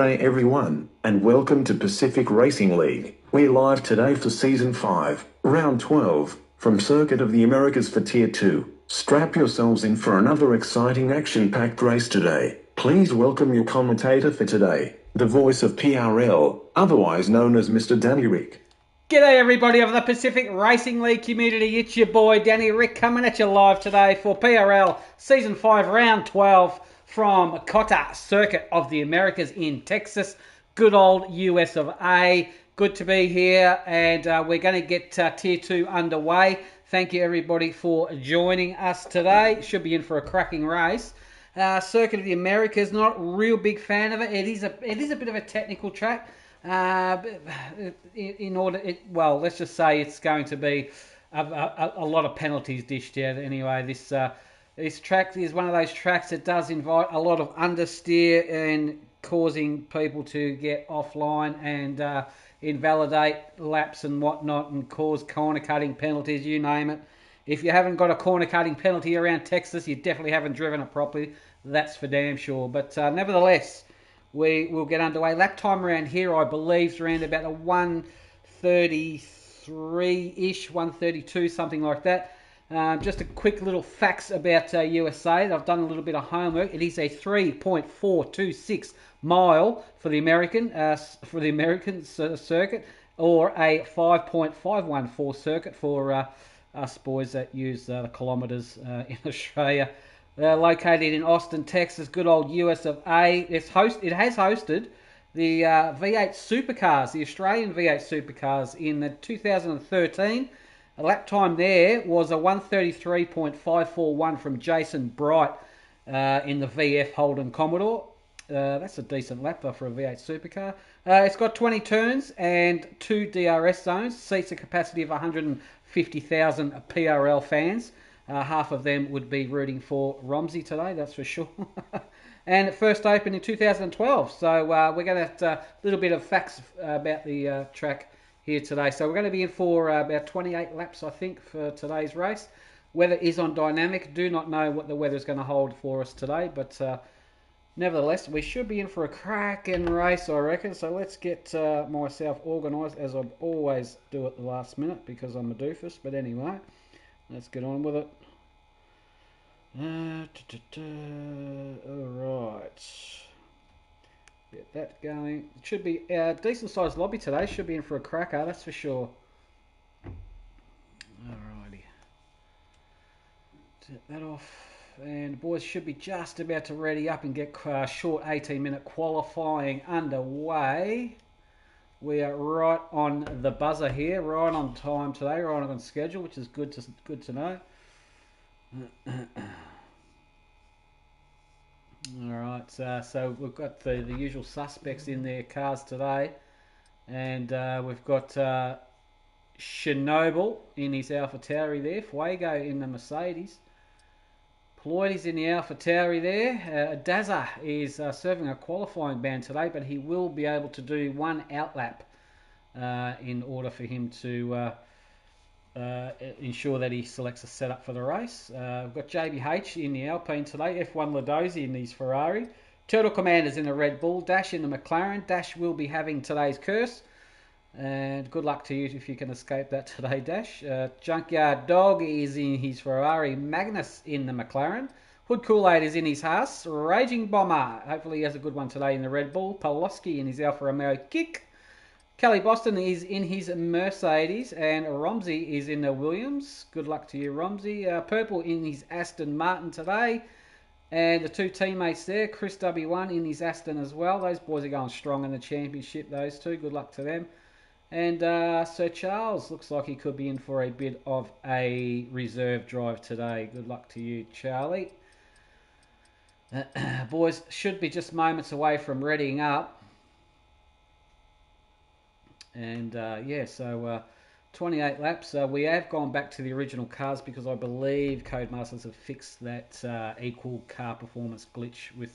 G'day everyone, and welcome to Pacific Racing League. We're live today for Season 5, Round 12, from Circuit of the Americas for Tier 2. Strap yourselves in for another exciting action-packed race today. Please welcome your commentator for today, the voice of PRL, otherwise known as Mr. Danny Rick. G'day everybody of the Pacific Racing League community, it's your boy Danny Rick coming at you live today for PRL Season 5 Round 12 from COTA Circuit of the Americas in Texas. Good old US of A. Good to be here, and we're going to get Tier 2 underway. Thank you everybody for joining us today. Should be in for a cracking race. Circuit of the Americas, not a real big fan of it. It is a bit of a technical track. Let's just say it's going to be a lot of penalties dished out. Anyway, this track is one of those tracks that does invite a lot of understeer and causing people to get offline and invalidate laps and whatnot and cause corner cutting penalties, you name it. If you haven't got a corner cutting penalty around Texas, you definitely haven't driven it properly. That's for damn sure. But nevertheless, we will get underway. Lap time around here, I believe, is around about a 1:33-ish, 1:32, something like that. Just a quick little facts about USA. I've done a little bit of homework. It is a 3.426 mile for the American circuit, or a 5.514 circuit for us boys that use the kilometres in Australia. Located in Austin, Texas, good old US of A. It has hosted the V8 Supercars, the Australian V8 Supercars in the 2013. A lap time there was a 1:33.541 from Jason Bright in the VF Holden Commodore. That's a decent lap for a V8 Supercar. It's got 20 turns and 2 DRS zones, seats a capacity of 150,000 PRL fans. Half of them would be rooting for Romsey today, that's for sure. And it first opened in 2012. So we're going to a little bit of facts about the track here today. So we're going to be in for about 28 laps, I think, for today's race. Weather is on dynamic. Do not know what the weather is going to hold for us today, but nevertheless, we should be in for a cracking race, I reckon. So let's get myself organised, as I always do at the last minute, because I'm a doofus. But anyway, let's get on with it. Alright. Get that going. It should be a decent sized lobby today. Should be in for a cracker, that's for sure. Alrighty. Set that off. And the boys should be just about to ready up and get short 18-minute qualifying underway. We are right on the buzzer here, right on time today, right on schedule, which is good to know. Alright, so we've got the usual suspects in their cars today, and we've got Chernobyl in his Alpha Tauri there, Fuego in the Mercedes, Ployd is in the Alpha Tauri there. Daza is serving a qualifying ban today, but he will be able to do one outlap in order for him to ensure that he selects a setup for the race. We've got JBH in the Alpine today, F1 Ladosi in his Ferrari, Turtle Commanders in the Red Bull, Dash in the McLaren. Dash will be having today's curse, and good luck to you if you can escape that today, Dash. Junkyard Dog is in his Ferrari, Magnus in the McLaren, Hood Kool-Aid is in his Haas, Raging Bomber, hopefully he has a good one today in the Red Bull, Pawlowski in his Alfa Romeo Kick, Kelly Boston is in his Mercedes, and Romsey is in the Williams. Good luck to you, Romsey. Purple in his Aston Martin today. And the two teammates there, Chris W1 in his Aston as well. Those boys are going strong in the championship, those two. Good luck to them. And Sir Charles looks like he could be in for a bit of a reserve drive today. Good luck to you, Charlie. Boys should be just moments away from readying up. And so 28 laps. We have gone back to the original cars because I believe Codemasters have fixed that equal car performance glitch with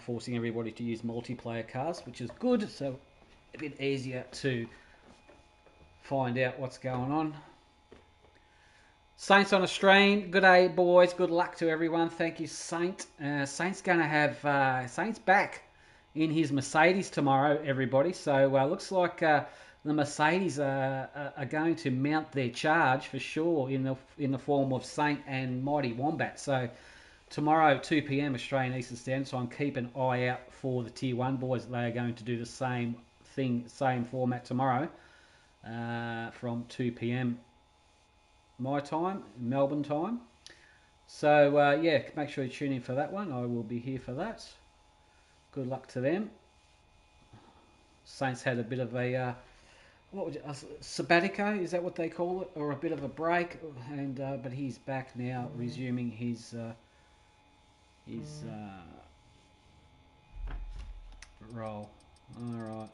forcing everybody to use multiplayer cars, which is good. So a bit easier to find out what's going on. Saints on a stream. Good day, boys. Good luck to everyone. Thank you, Saint. Saint's going to have Saints back in his Mercedes tomorrow, everybody. So looks like the Mercedes are going to mount their charge for sure in the form of Saint and Mighty Wombat. So tomorrow, 2 p.m. Australian Eastern Standard Time, keep an eye out for the Tier 1 boys. They are going to do the same thing, same format tomorrow from 2 p.m. my time, Melbourne time. So, yeah, make sure you tune in for that one. I will be here for that. Good luck to them. Saints had a bit of a sabbatico, is that what they call it, or a bit of a break? And but he's back now, resuming his role. All right.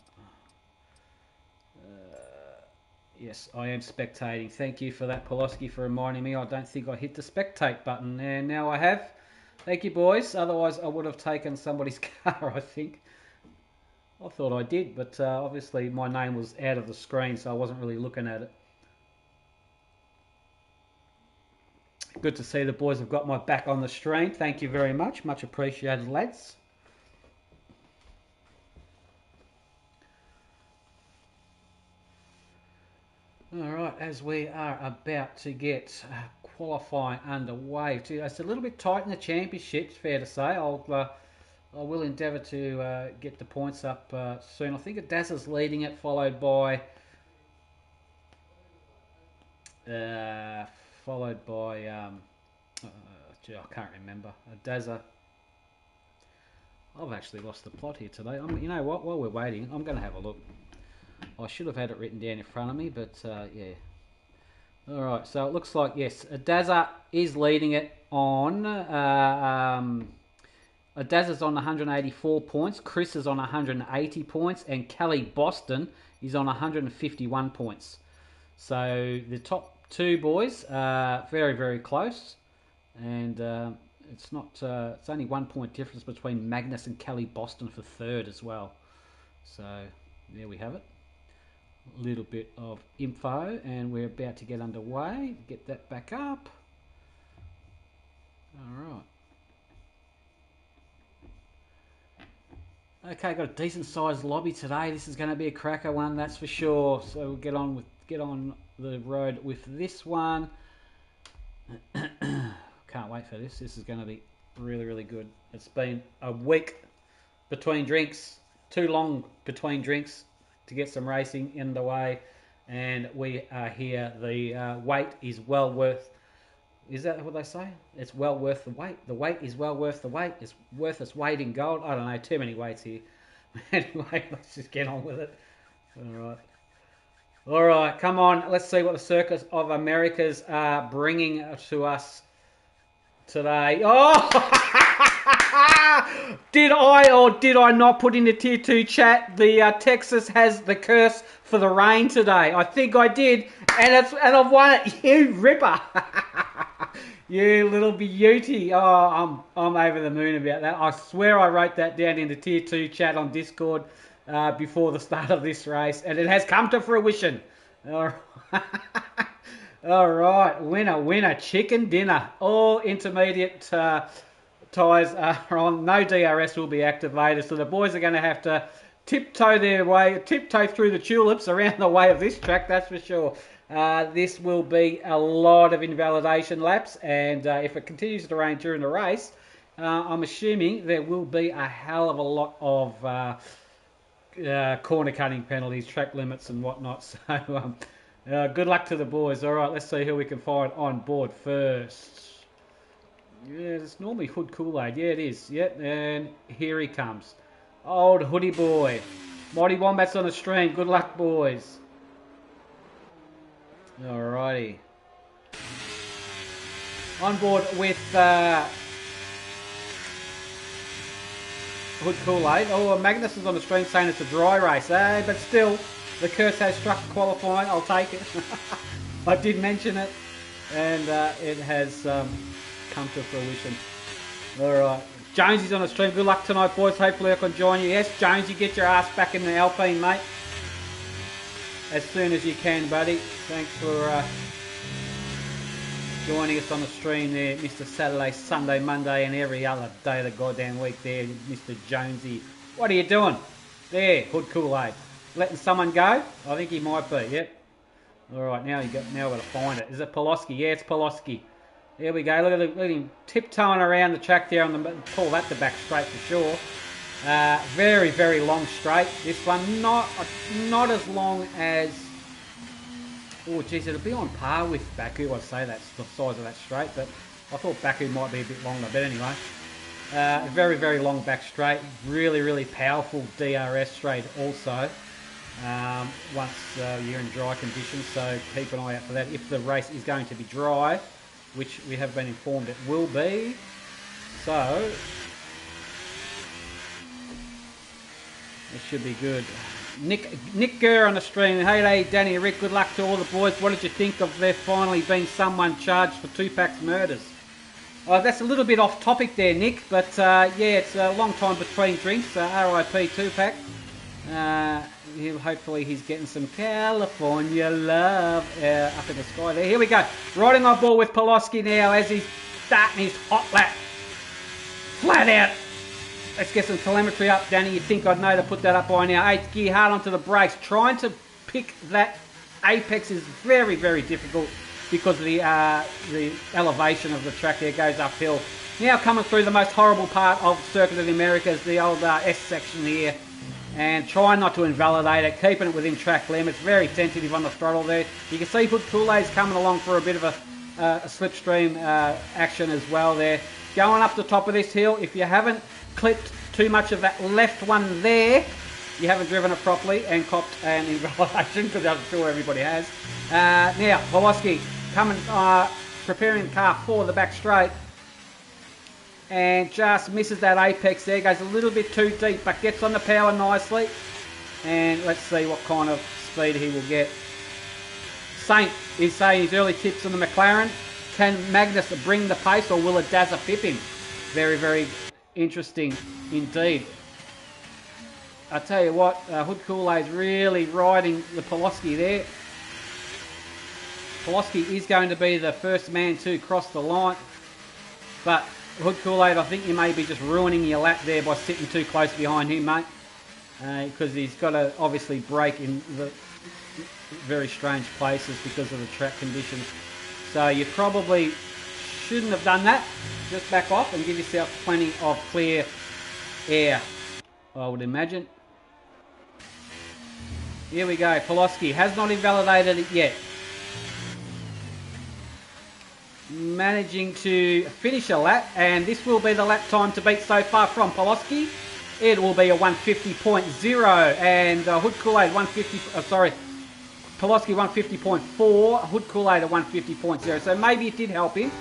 Yes, I am spectating. Thank you for that, Poloski, for reminding me. I don't think I hit the spectate button, and now I have. Thank you, boys. Otherwise, I would have taken somebody's car, I think. I thought I did, but obviously my name was out of the screen, so I wasn't really looking at it. Good to see the boys have got my back on the stream. Thank you very much. Much appreciated, lads. Alright, as we are about to get qualifying underway, it's a little bit tight in the championship, it's fair to say. I will endeavour to get the points up soon. I think Adazza's leading it, followed by I can't remember. Adazza. I've actually lost the plot here today. You know what? While we're waiting, I'm going to have a look. I should have had it written down in front of me, but yeah. Alright, so it looks like, yes, Adazza is leading it on. Adazza's on 184 points, Chris is on 180 points, and Kelly Boston is on 151 points. So the top two boys are very, very close. And it's only 1 point difference between Magnus and Kelly Boston for third as well. So there we have it. A little bit of info, and we're about to get underway. Get that back up. Alright. Okay, got a decent sized lobby today. This is going to be a cracker one, that's for sure. So we'll get on the road with this one. Can't wait for this. This is going to be really, really good. It's been a week between drinks, too long between drinks to get some racing in the way, and we are here. The wait is well worth. Is that what they say? It's well worth the wait. The wait is well worth the wait. It's worth its weight in gold. I don't know. Too many weights here. Anyway, let's just get on with it. All right. Come on. Let's see what the Circus of Americas are bringing to us today. Oh! Did I or did I not put in the Tier 2 chat the Texas has the curse for the rain today? I think I did, and I've won it. You ripper. You little beauty. Oh, I'm over the moon about that. I swear I wrote that down in the Tier 2 chat on Discord before the start of this race, and it has come to fruition. All right, winner, chicken dinner. All intermediate tyres are on. No DRS will be activated, so the boys are going to have to tiptoe through the tulips around the way of this track, that's for sure. This will be a lot of invalidation laps, and if it continues to rain during the race, I'm assuming there will be a hell of a lot of corner cutting penalties, track limits and whatnot. So good luck to the boys. All right, let's see who we can find on board first. Yeah, it's normally Hood Kool-Aid. Yeah, it is. Yep, and here he comes. Old Hoodie boy. Mighty Wombats on the stream. Good luck, boys. Alrighty. On board with Hood Kool-Aid. Oh, Magnus is on the stream saying it's a dry race. But still, the curse has struck qualifying. I'll take it. I did mention it, and it has come to fruition. Alright. Jonesy's on the stream. Good luck tonight, boys. Hopefully I can join you. Yes, Jonesy, get your ass back in the Alpine, mate. As soon as you can, buddy. Thanks for joining us on the stream there, Mr. Saturday, Sunday, Monday, and every other day of the goddamn week there, Mr. Jonesy. What are you doing? There, Hood Kool-Aid. Letting someone go? I think he might be, yep. Alright, now we've got to find it. Is it Poloski? Yeah, it's Poloski. There we go. Look at him tiptoeing around the track there on the call that the back straight for sure. Very, very long straight. This one not as long as. Oh, geez, it'll be on par with Baku. I'd say that's the size of that straight, but I thought Baku might be a bit longer. But anyway, very, very long back straight. Really, really powerful DRS straight also. Once you're in dry conditions, so keep an eye out for that. If the race is going to be dry, which we have been informed it will be, so it should be good. Nick Gurr on the stream. Hey, Danny, Rick, good luck to all the boys. What did you think of there finally being someone charged for Tupac's murders? That's a little bit off topic there, Nick, but yeah, it's a long time between drinks. R.I.P. Tupac. Hopefully he's getting some California love up in the sky there. Here we go. Riding on board with Poloski now as he's starting his hot lap. Flat out. Let's get some telemetry up, Danny. You'd think I'd know to put that up by now. 8th gear, hard onto the brakes. Trying to pick that apex is very, very difficult because of the elevation of the track there goes uphill. Now coming through the most horrible part of Circuit of the Americas, the old S section here. And trying not to invalidate it, keeping it within track limits. Very tentative on the throttle there. You can see Hood Kool-Aid's coming along for a bit of a slipstream action as well there. Going up the top of this hill, if you haven't clipped too much of that left one there, you haven't driven it properly and copped an invalidation, because I'm sure everybody has. Now, Poloski coming, preparing the car for the back straight. And just misses that apex there, goes a little bit too deep, but gets on the power nicely. And let's see what kind of speed he will get. Saint is saying his early tips on the McLaren. Can Magnus bring the pace, or will it Dazza pip him? Very, very interesting indeed. I tell you what, Hood Kool-Aid's really riding the Poloski there. Poloski is going to be the first man to cross the line, but Hood Kool-Aid, I think you may be just ruining your lap there by sitting too close behind him, mate. Because he's got to obviously brake in the very strange places because of the track conditions. So you probably shouldn't have done that. Just back off and give yourself plenty of clear air, I would imagine. Here we go. Poloski has not invalidated it yet. Managing to finish a lap, and this will be the lap time to beat so far from Poloski. It will be a 150.0, and Hood Kool-Aid 150. Poloski 150.4, Hood Kool-Aid a 150.0. So maybe it did help him,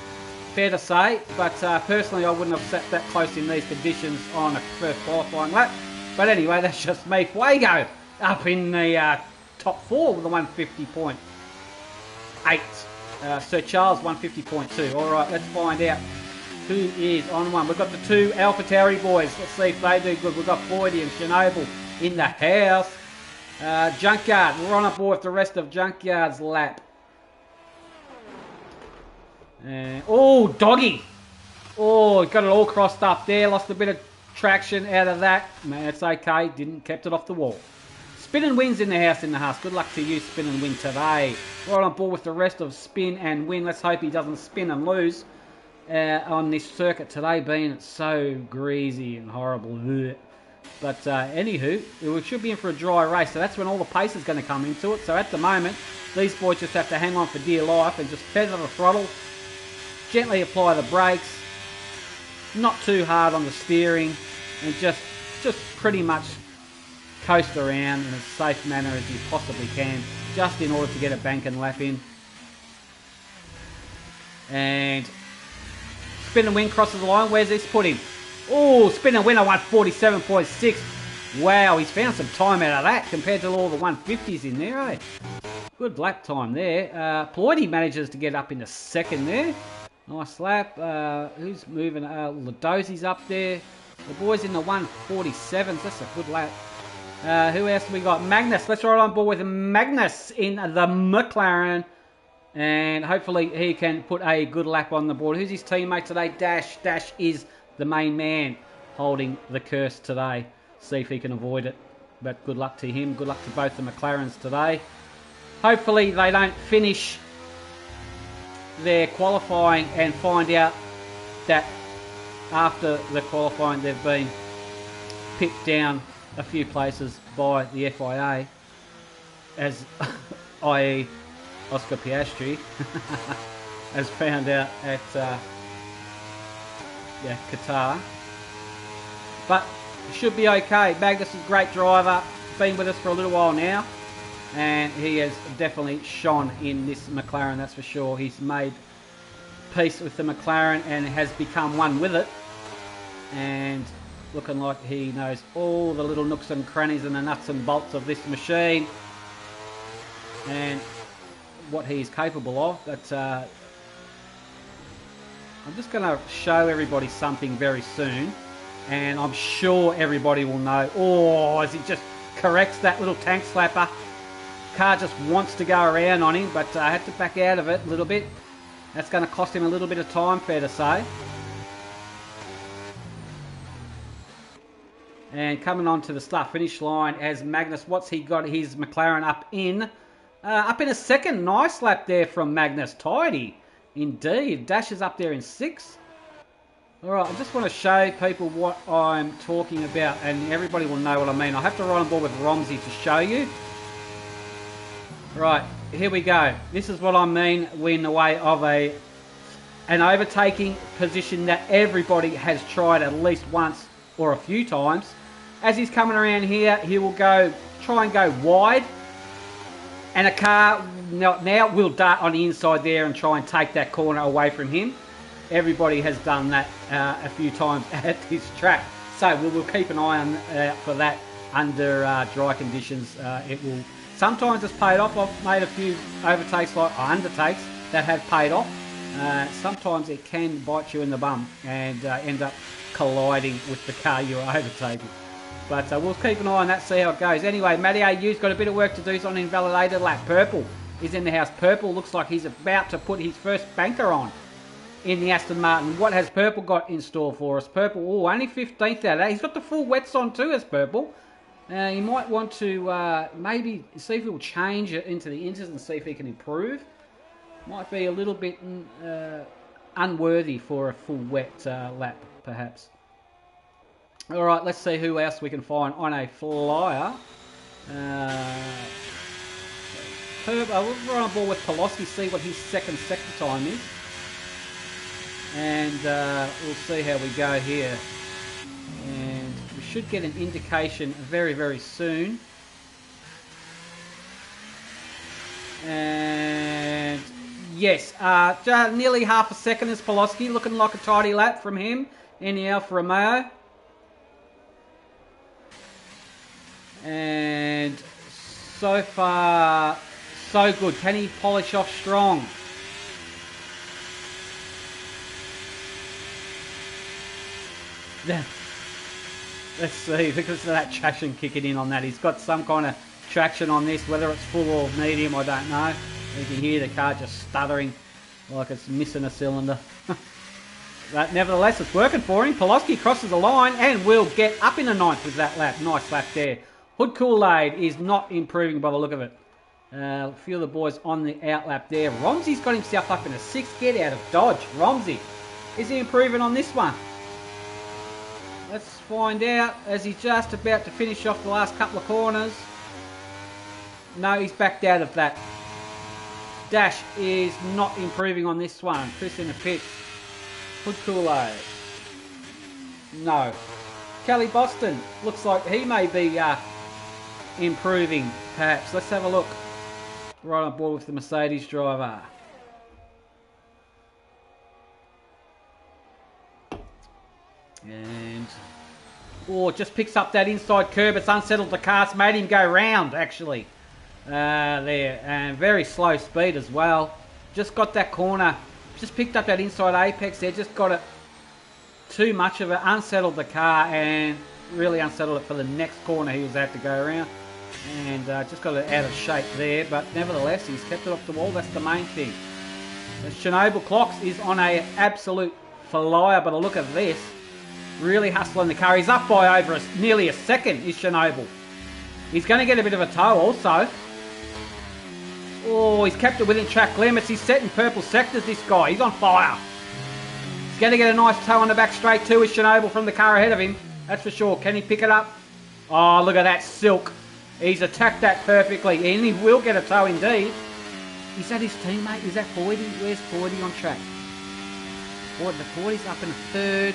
fair to say. But personally, I wouldn't have sat that close in these conditions on a first qualifying lap. But anyway, that's just me. Fuego up in the top 4 with a 150.8. Sir Charles 150.2. Alright, let's find out who is on one. We've got the two AlphaTauri boys. Let's see if they do good. We've got Floydie and Chernobyl in the house. Junkyard, we're on board with the rest of Junkyard's lap. Oh, Doggy. Oh, got it all crossed up there. Lost a bit of traction out of that. Man, it's okay. Kept it off the wall. Spin and Win's in the house, Good luck to you, Spin and Win, today. We're on board with the rest of Spin and Win. Let's hope he doesn't spin and lose on this circuit today, being so greasy and horrible. But anywho, we should be in for a dry race, so that's when all the pace is going to come into it. So at the moment, these boys just have to hang on for dear life and just feather the throttle, gently apply the brakes, not too hard on the steering, and just pretty much coast around in as safe manner as you possibly can, just in order to get a bank and lap in. And Spin and Win crosses the line. Where's this put him? Oh, Spin and Win a 147.6. Wow, he's found some time out of that compared to all the 150s in there, eh? Good lap time there. Ploidy manages to get up into second there. Nice lap. Who's moving? Ladosi's up there. The boys in the 147s. That's a good lap. Who else have we got? Magnus. Let's ride on board with Magnus in the McLaren. And hopefully he can put a good lap on the board. Who's his teammate today? Dash. Dash is the main man holding the curse today. see if he can avoid it. But good luck to him. Good luck to both the McLarens today. Hopefully they don't finish their qualifying and find out that after the qualifying they've been pipped down a few places by the FIA, as i.e. Oscar Piastri has found out at Qatar. But should be okay. Magnus is a great driver, been with us for a little while now, and he has definitely shone in this McLaren, that's for sure. He's made peace with the McLaren and has become one with it, and looking like he knows all the little nooks and crannies and the nuts and bolts of this machine and what he's capable of. But I'm just going to show everybody something very soon, and I'm sure everybody will know. Oh, as he just corrects that little tank slapper. Car just wants to go around on him, but I had to back out of it a little bit. That's going to cost him a little bit of time, fair to say. And coming on to the start finish line as Magnus, what's he got his McLaren up in? Up in a second. Nice lap there from Magnus. Tidy indeed. Dash is up there in 6th. Alright, I just want to show people what I'm talking about, and everybody will know what I mean. I have to ride on board with Romsey to show you. Right, here we go. This is what I mean in the way of an overtaking position that everybody has tried at least once or a few times. As he's coming around here, he will try and go wide, and a car now will dart on the inside there and try and take that corner away from him. Everybody has done that a few times at this track, so we'll keep an eye on for that under dry conditions. It will sometimes it's paid off. I've made a few overtakes or undertakes that have paid off. Sometimes it can bite you in the bum and end up colliding with the car you're overtaking. But we'll keep an eye on that, see how it goes. Anyway, Matty AU's got a bit of work to do. He's on an invalidated lap. Purple is in the house. Purple looks like he's about to put his first banker on in the Aston Martin. What has Purple got in store for us? Purple, only 15th out of that. He's got the full wets on too as Purple. You might want to maybe see if he'll change it into the inters and see if he can improve. Might be a little bit unworthy for a full wet lap, perhaps. Alright, let's see who else we can find on a flyer. We'll run on board with Poloski, see what his second sector time is. And we'll see how we go here. And we should get an indication very, very soon. And yes, nearly half a second is Poloski, looking like a tidy lap from him in the Alfa Romeo. And so far, so good. Can he polish off strong? Let's see, because of that traction kicking in on that. He's got some kind of traction on this, whether it's full or medium, I don't know. You can hear the car just stuttering like it's missing a cylinder. But nevertheless, it's working for him. Poloski crosses the line and will get up in the 9th with that lap. Nice lap there. Hood Kool-Aid is not improving by the look of it. A few of the boys on the outlap there. Romsey's got himself up in a 6th. Get out of Dodge. Romsey, is he improving on this one? Let's find out as he's just about to finish off the last couple of corners. No, he's backed out of that. Dash is not improving on this one. Chris in the pit. Hood Kool-Aid. No. Kelly Boston looks like he may be improving, perhaps. Let's have a look. Right on board with the Mercedes driver. And just picks up that inside curb. It's unsettled the car. It's made him go round, actually. There. And very slow speed as well. Just got that corner. Just picked up that inside apex there. Just got it too much of it. Unsettled the car and really unsettled it for the next corner he was about to go around. And just got it out of shape there. But nevertheless, he's kept it off the wall. That's the main thing. The Chernobyl Clocks is on a absolute flyer. But a look at this. Really hustling the car. He's up by over nearly a second, is Chernobyl. He's going to get a bit of a tow also. Oh, he's kept it within track limits. He's setting purple sectors, this guy. He's on fire. He's going to get a nice tow on the back straight too, is Chernobyl from the car ahead of him. That's for sure. Can he pick it up? Oh, look at that silk. He's attacked that perfectly. And he will get a tow indeed. Is that his teammate? Is that 40? Where's 40 on track? What, the 40's up in third.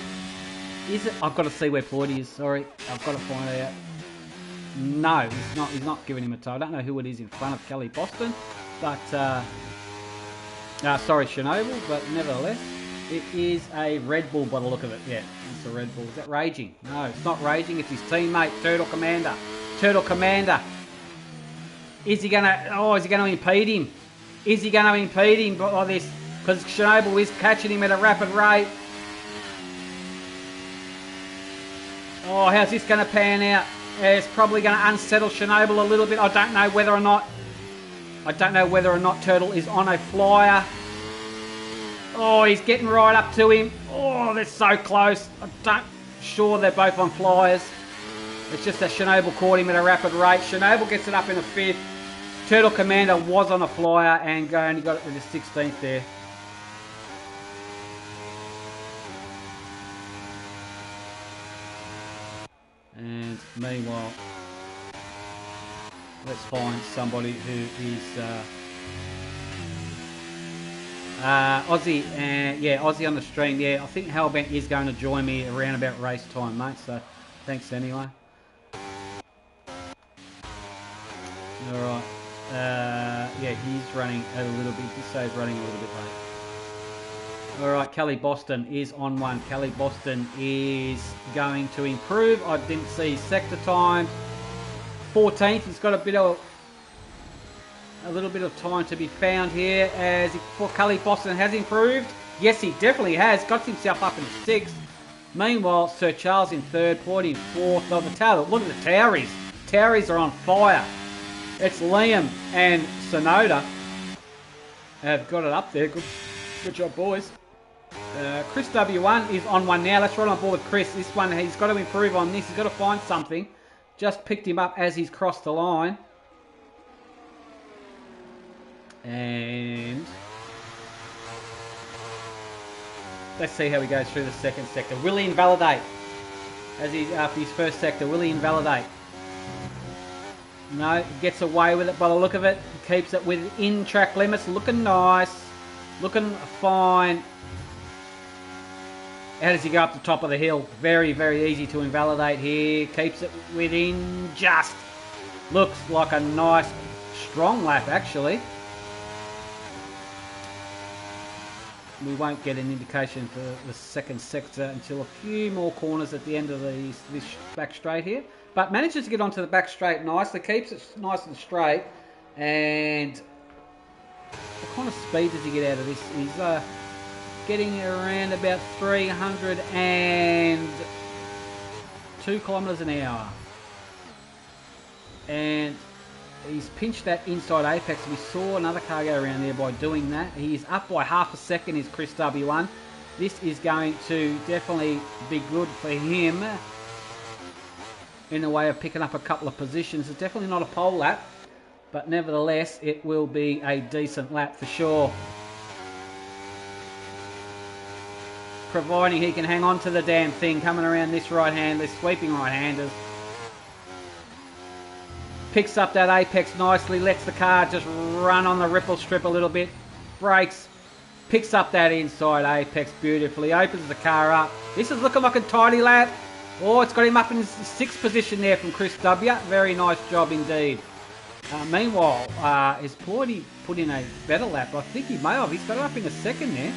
Is it? I've got to see where 40 is. Sorry. I've got to find out. No, he's not. He's not giving him a tow. I don't know who it is in front of Kelly Boston. But, sorry, Chernobyl. But nevertheless, it is a Red Bull by the look of it. Yeah, it's a Red Bull. Is that Raging? No, it's not Raging. It's his teammate, Turtle Commander. Turtle Commander. Is he going to impede him? Is he going to impede him by this? Because Chernobyl is catching him at a rapid rate. Oh, how's this going to pan out? It's probably going to unsettle Chernobyl a little bit. I don't know whether or not Turtle is on a flyer. Oh, he's getting right up to him. Oh, they're so close. Sure they're both on flyers. It's just that Chernobyl caught him at a rapid rate. Chernobyl gets it up in a fifth. Turtle Commander was on a flyer and only got it to the 16th there. And meanwhile, let's find somebody who is Aussie. Aussie on the stream. Yeah, I think Hellbent is going to join me around about race time, mate. So thanks anyway. All right. He's running a little bit. He says running a little bit late. All right, Kelly Boston is on one. Kelly Boston is going to improve. I didn't see sector times. 14th. He's got a little bit of time to be found here. For Kelly Boston has improved. Yes, he definitely has. Got himself up in 6th. Meanwhile, Sir Charles in 3rd, Point in 4th. Look at the Towries. Towries are on fire. It's Liam and Sonoda have got it up there. Good job, boys. Chris W1 is on one now. Let's roll on board with Chris. This one, he's got to improve on this. He's got to find something. Just picked him up as he's crossed the line. And let's see how he goes through the second sector. Will he invalidate? After his first sector, will he invalidate? No, he gets away with it by the look of it. Keeps it within track limits. Looking nice. Looking fine. How does he go up the top of the hill? Very, very easy to invalidate here. Keeps it within just. Looks like a nice, strong lap, actually. We won't get an indication for the second sector until a few more corners at the end of this back straight here. But manages to get onto the back straight nicely. Keeps it nice and straight. And what kind of speed does he get out of this? He's getting around about 302 kilometres an hour. And he's pinched that inside apex. We saw another car go around there by doing that. He's up by half a second, is Chris W1. This is going to definitely be good for him in the way of picking up a couple of positions. It's definitely not a pole lap, but nevertheless, it will be a decent lap for sure. Providing he can hang on to the damn thing coming around this right-hander, sweeping right-handers. Picks up that apex nicely, lets the car just run on the ripple strip a little bit. Brakes, picks up that inside apex beautifully, opens the car up. This is looking like a tidy lap. Oh, it's got him up in 6th position there from Chris W. Very nice job indeed. Meanwhile, has Ploydy put in a better lap? I think he may have. He's got it up in a second there.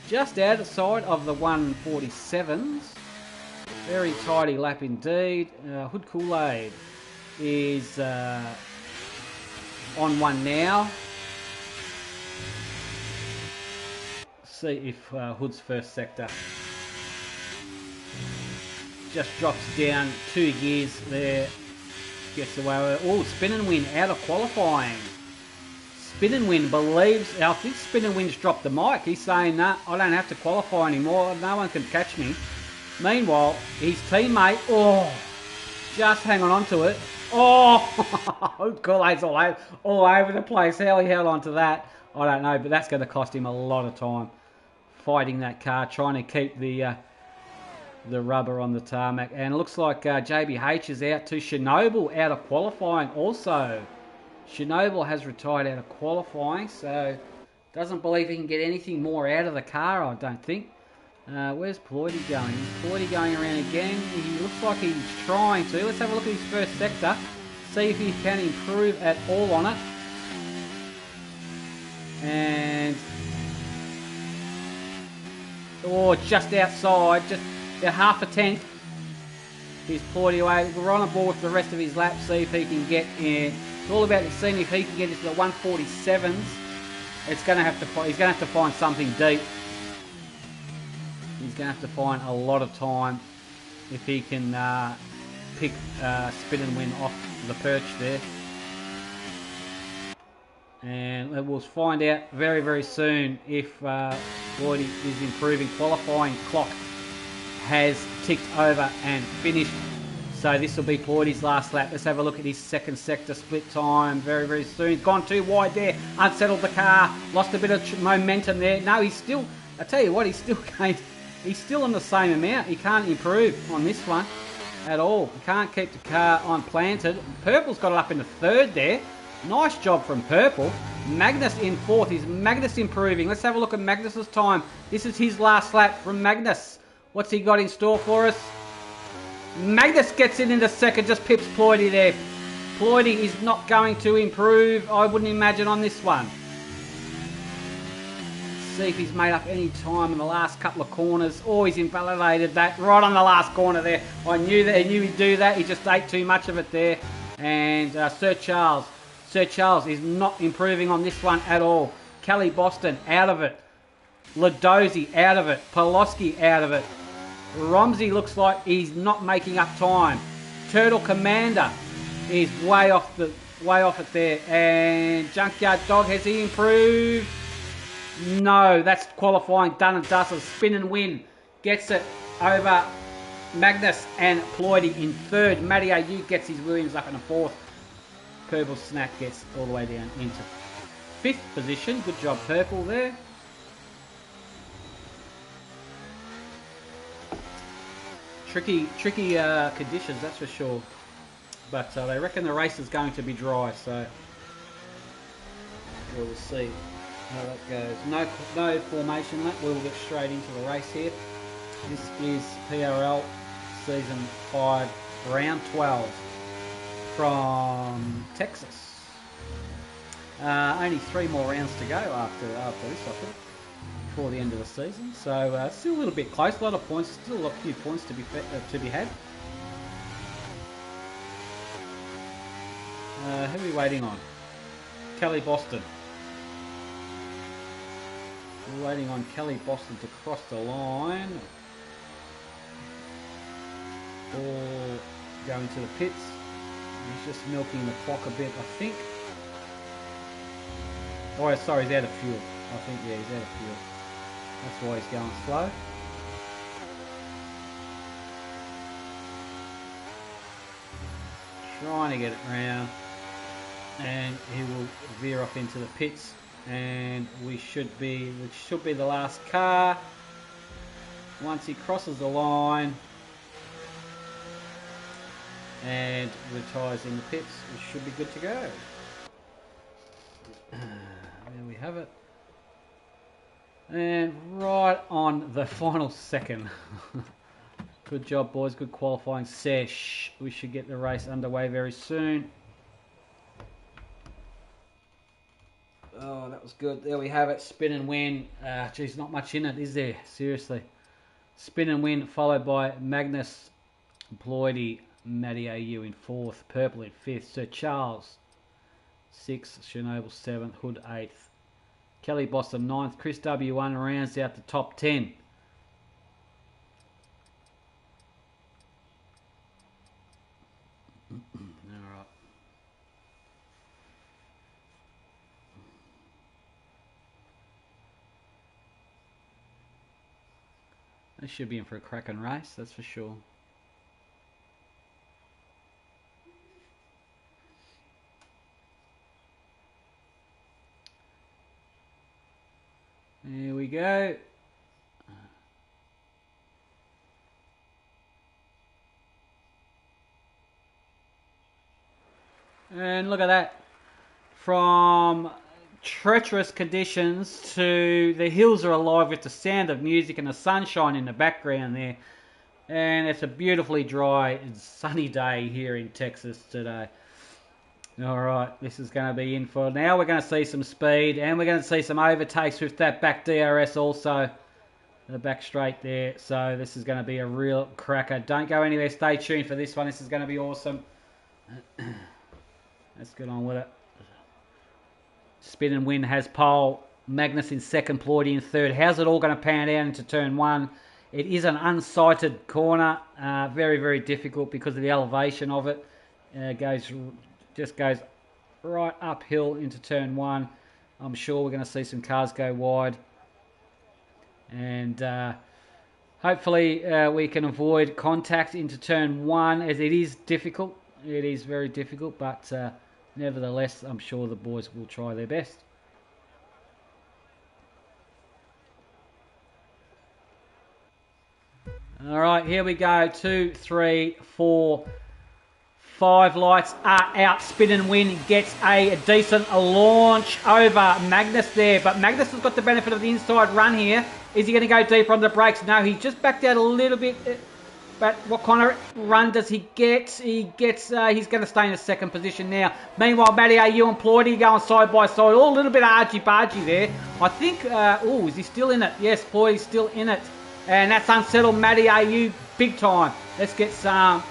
Just outside of the 147s. Very tidy lap indeed. Hood Kool-Aid is on one now. See if Hood's first sector just drops down 2 gears there. Gets away with it. Oh, Spin and Win out of qualifying. Spin and Win believes, I think Spin and Win's dropped the mic. He's saying, nah, I don't have to qualify anymore. No one can catch me. Meanwhile, his teammate, just hanging on to it. Kool-Aid's all over the place. How he held on to that, I don't know, but that's going to cost him a lot of time fighting that car, trying to keep the rubber on the tarmac. And it looks like JBH is out too. Chernobyl out of qualifying also. Chernobyl has retired out of qualifying, so doesn't believe he can get anything more out of the car, I don't think. Where's Ploidy going? Is Ploidy going around again? He looks like he's trying to. Let's have a look at his first sector. See if he can improve at all on it. And... just outside. Just about half a tenth. He's Ploidy away. We're on a board with the rest of his lap. See if he can get in. It's all about seeing if he can get into the 147s. He's going to have to find something deep. He's going to have to find a lot of time if he can pick Spin and Win off the perch there. And we'll find out very, very soon if Lloyd is improving. Qualifying clock has ticked over and finished. So this will be Ploidy's last lap. Let's have a look at his second sector split time very, very soon. He's gone too wide there. Unsettled the car. Lost a bit of momentum there. No, he's still... I tell you what, he's still on the same amount. He can't improve on this one at all. He can't keep the car on planted. Purple's got it up in the third there. Nice job from Purple. Magnus in fourth. Is Magnus improving? Let's have a look at Magnus's time. This is his last lap from Magnus. What's he got in store for us? Magnus gets it into second. Just pips Ploidy there. Ploidy is not going to improve, I wouldn't imagine, on this one. See if he's made up any time in the last couple of corners. He's invalidated that right on the last corner there. I knew he'd do that. He just ate too much of it there. And Sir Charles is not improving on this one at all. Kelly Boston out of it. Ladozzi out of it. Poloski out of it. Romsey looks like he's not making up time. Turtle Commander is way off it there. And Junkyard Dog, has he improved? No, that's qualifying done and dusted. Spin and Win gets it over Magnus and Ploidy in third. Matty AU gets his Williams up in the fourth. Purple Snack gets all the way down into fifth position. Good job, Purple, there. Tricky conditions, that's for sure. But they reckon the race is going to be dry, so we'll see how that goes. No formation lap. We'll get straight into the race here. This is PRL Season 5, Round 12 from Texas. Only 3 more rounds to go after this, I think, before the end of the season. So still a little bit close. A lot of points. Still a few points to be had. Who are we waiting on? Kelly Boston. We're waiting on Kelly Boston to cross the line. Or going to the pits. He's just milking the clock a bit, I think. Oh, sorry, he's out of fuel. I think, yeah, he's out of fuel. That's why he's going slow. Trying to get it round. And he will veer off into the pits. And which should be the last car. Once he crosses the line and retires in the pits, we should be good to go. There we have it. And right on the final second. Good job, boys. Good qualifying sesh. We should get the race underway very soon. Oh, that was good. There we have it. Spin and Win. Geez, not much in it, is there? Seriously. Spin and Win, followed by Magnus, Ploidy, Matty AU in fourth, Purple in fifth, Sir Charles 6th, Chernobyl 7th, Hood 8th, Kelly Boston 9th, Chris W1 rounds out the top 10. Alright. This should be in for a cracking race, that's for sure. There we go. And look at that. From treacherous conditions to the hills are alive with the sound of music and the sunshine in the background there. And it's a beautifully dry and sunny day here in Texas today. Alright, this is going to be in for... Now we're going to see some speed and we're going to see some overtakes with that back DRS also. The back straight there. So this is going to be a real cracker. Don't go anywhere. Stay tuned for this one. This is going to be awesome. Let's get on with it. Spin and Win has pole. Magnus in second. Ploidy in third. How's it all going to pan out into turn one? It is an unsighted corner. Very, very difficult because of the elevation of it. Just goes right uphill into turn one. I'm sure we're going to see some cars go wide. And hopefully we can avoid contact into turn one, as it is difficult. It is very difficult, but nevertheless, I'm sure the boys will try their best. All right, here we go. 2, 3, 4, 5 lights are out. Spin and Win gets a decent launch over Magnus there, but Magnus has got the benefit of the inside run here. Is he going to go deeper on the brakes? No, he just backed out a little bit. But what kind of run does he get? He's going to stay in the second position now. Meanwhile, Matty Au and Ploidy going side by side. All a little bit of argy-bargy there. I think, is he still in it? Yes, Ploidy's still in it. And that's unsettled Matty Au big time. Let's get some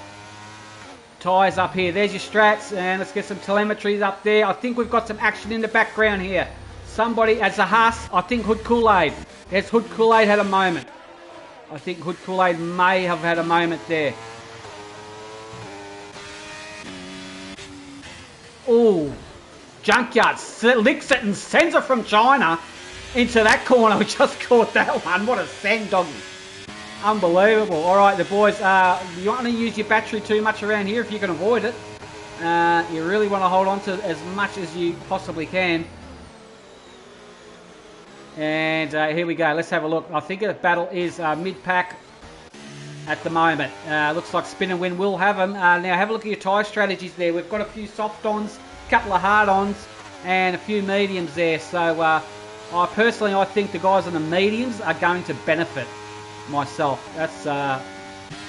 tyres up here. There's your strats, and let's get some telemetries up there. I think we've got some action in the background here. Somebody, as a Haas, I think Hood Kool-Aid. Yes, Hood Kool-Aid had a moment. I think Hood Kool-Aid may have had a moment there. Oh, Junkyard licks it and sends it from China into that corner. We just caught that one. What a send, doggy. Unbelievable. All right, the boys, you don't want to use your battery too much around here if you can avoid it. You really want to hold on to as much as you possibly can. And here we go. Let's have a look. I think the battle is mid-pack at the moment. Looks like Spin and Win will have them. Now have a look at your tyre strategies there. We've got a few soft-ons, a couple of hard-ons, and a few mediums there. So I think the guys on the mediums are going to benefit myself. That's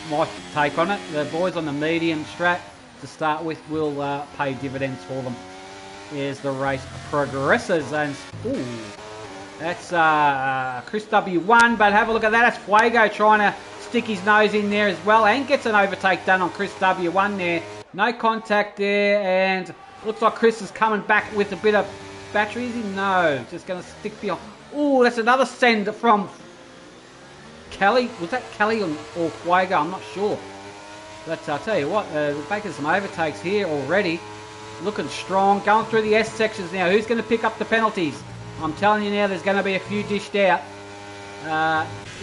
my take on it. The boys on the medium strat to start with will pay dividends for them as the race progresses. And ooh, that's Chris W1, but have a look at that. That's Fuego trying to stick his nose in there as well and gets an overtake done on Chris W1 there. No contact there, and looks like Chris is coming back with a bit of battery. Is he? No, just going to stick behind. Oh, that's another send from Kelly. Was that Kelly or Fuego? I'm not sure. But I'll tell you what, making some overtakes here already. Looking strong. Going through the S sections now. Who's going to pick up the penalties? I'm telling you now, there's going to be a few dished out,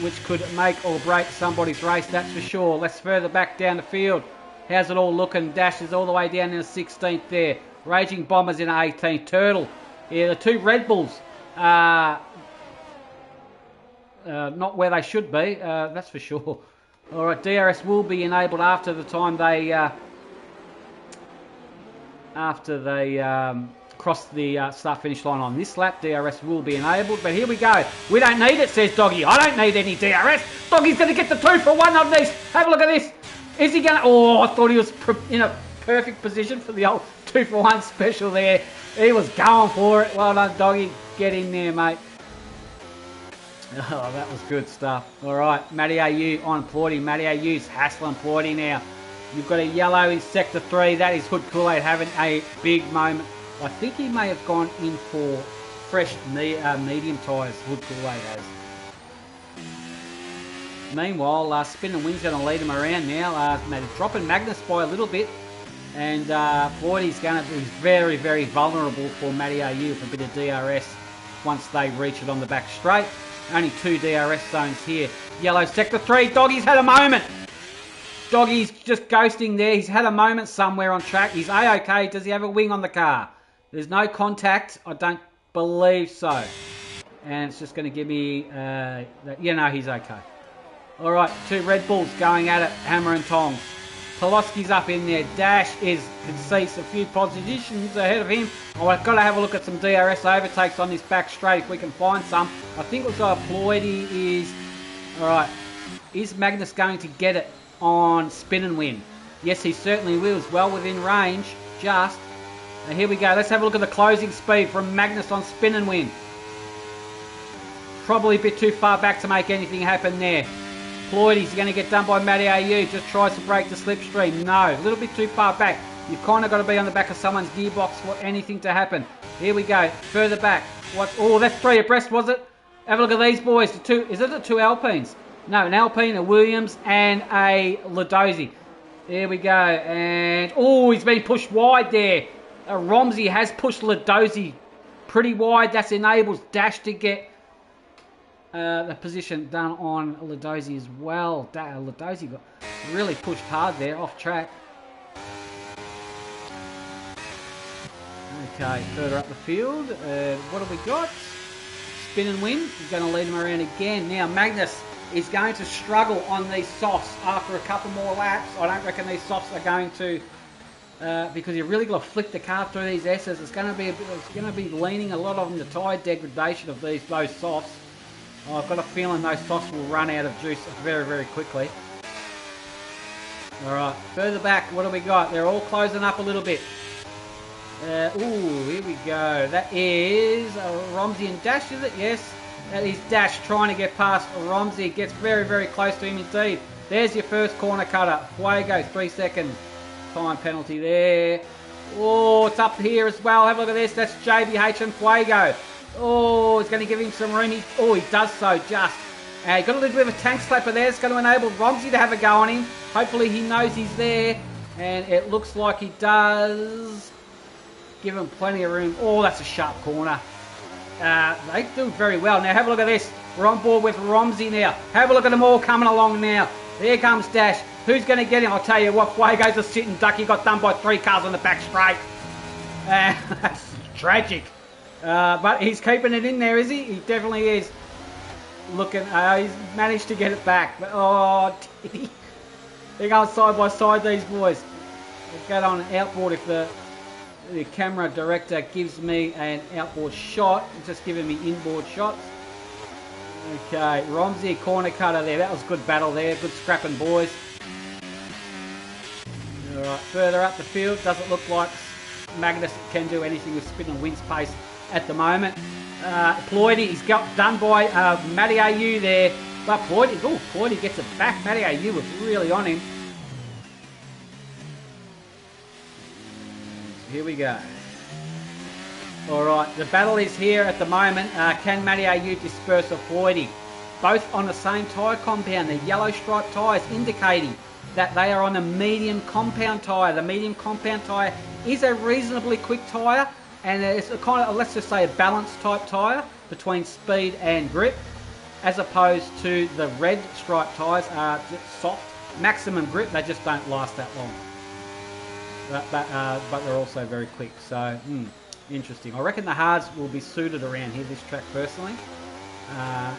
which could make or break somebody's race, that's for sure. Let's further back down the field. How's it all looking? Dash is all the way down in the 16th there. Raging Bombers in 18th. Turtle. Yeah, the two Red Bulls not where they should be, that's for sure. All right, DRS will be enabled after the time they cross the start-finish line on this lap. DRS will be enabled, but here we go. We don't need it, says Doggy. I don't need any DRS. Doggy's going to get the 2 for 1 on these. Have a look at this. Is he going to... Oh, I thought he was in a perfect position for the old 2 for 1 special there. He was going for it. Well done, Doggy. Get in there, mate. Oh, that was good stuff. All right, Matty Au on Ploidy. Matty Au's hassling Ploidy now. You've got a yellow in Sector 3. That is Hood Kool-Aid having a big moment. I think he may have gone in for fresh medium tyres, Hood Kool-Aid has. Meanwhile, Spin and Win's going to lead him around now. Dropping Magnus by a little bit. And Ploidy's going to be very, very vulnerable for Matty Au with a bit of DRS once they reach it on the back straight. Only 2 DRS zones here. Yellow sector 3. Doggy's had a moment. Doggy's just ghosting there. He's had a moment somewhere on track. He's A-OK. Does he have a wing on the car? There's no contact. I don't believe so. And it's just going to give me... he's okay. All right, 2 Red Bulls going at it. Hammer and tongs. Poloski's up in there. Dash can see a few positions ahead of him. I've got to have a look at some DRS overtakes on this back straight if we can find some. I think it was Ploidy is... Alright, is Magnus going to get it on spin and win? Yes, he certainly will. He's well within range. Just. Now here we go. Let's have a look at the closing speed from Magnus on spin and win. Probably a bit too far back to make anything happen there. Ploidy's going to get done by Matty AU. Just tries to break the slipstream. No, a little bit too far back. You've kind of got to be on the back of someone's gearbox for anything to happen. Here we go. Further back. Oh, that's 3 abreast, was it? Have a look at these boys. Is it the 2 Alpines? No, an Alpine, a Williams, and a Ladozi. There we go. And, oh, he's been pushed wide there. Romsey has pushed Ladozi pretty wide. That enables Dash to get the position done on Ladozi as well. Ladozi got really pushed hard there, off track. Okay, further up the field. What have we got? Spin and win. He's going to lead him around again. Now, Magnus is going to struggle on these softs after a couple more laps. I don't reckon these softs are going to... because you're really got to flick the car through these S's. It's going to be leaning a lot of them to tyre degradation of those softs. I've got a feeling those softs will run out of juice very, very quickly. Alright, further back, what do we got? They're all closing up a little bit. Here we go. That is Romsey and Dash, is it? Yes. That is Dash trying to get past Romsey. Gets very, very close to him indeed. There's your first corner cutter. Fuego, 3 seconds. Time penalty there. Oh, it's up here as well. Have a look at this. That's JBH and Fuego. Oh, he's going to give him some room. He does so just. Got a little bit of a tank slapper there. It's going to enable Romsey to have a go on him. Hopefully he knows he's there. And it looks like he does. Give him plenty of room. Oh, that's a sharp corner. They do very well. Now have a look at this. We're on board with Romsey now. Have a look at them all coming along now. There comes Dash. Who's going to get him? I'll tell you what. Fuego's a sitting duck. He got done by 3 cars on the back straight. That's tragic. But he's keeping it in there, is he? He definitely is. Looking, he's managed to get it back. But, oh, they're going side by side, these boys. We'll get on an outboard if the camera director gives me an outboard shot. It's just giving me inboard shots. Okay, Romsey, corner cutter there. That was a good battle there. Good scrapping, boys. Alright, further up the field. Doesn't look like Magnus can do anything with spin and wind's pace at the moment. Ploidy, he's got done by Matty AU there. But Ploidy gets it back. Matty AU was really on him. Here we go. Alright, the battle is here at the moment. Can Matty AU disperse a Ploidy? Both on the same tyre compound. The yellow striped tyres indicating that they are on a medium compound tyre. The medium compound tyre is a reasonably quick tyre, and it's a kind of, let's just say, a balanced type tyre between speed and grip, as opposed to the red striped tyres are soft, maximum grip. They just don't last that long. But they're also very quick. So interesting. I reckon the hards will be suited around here, this track personally,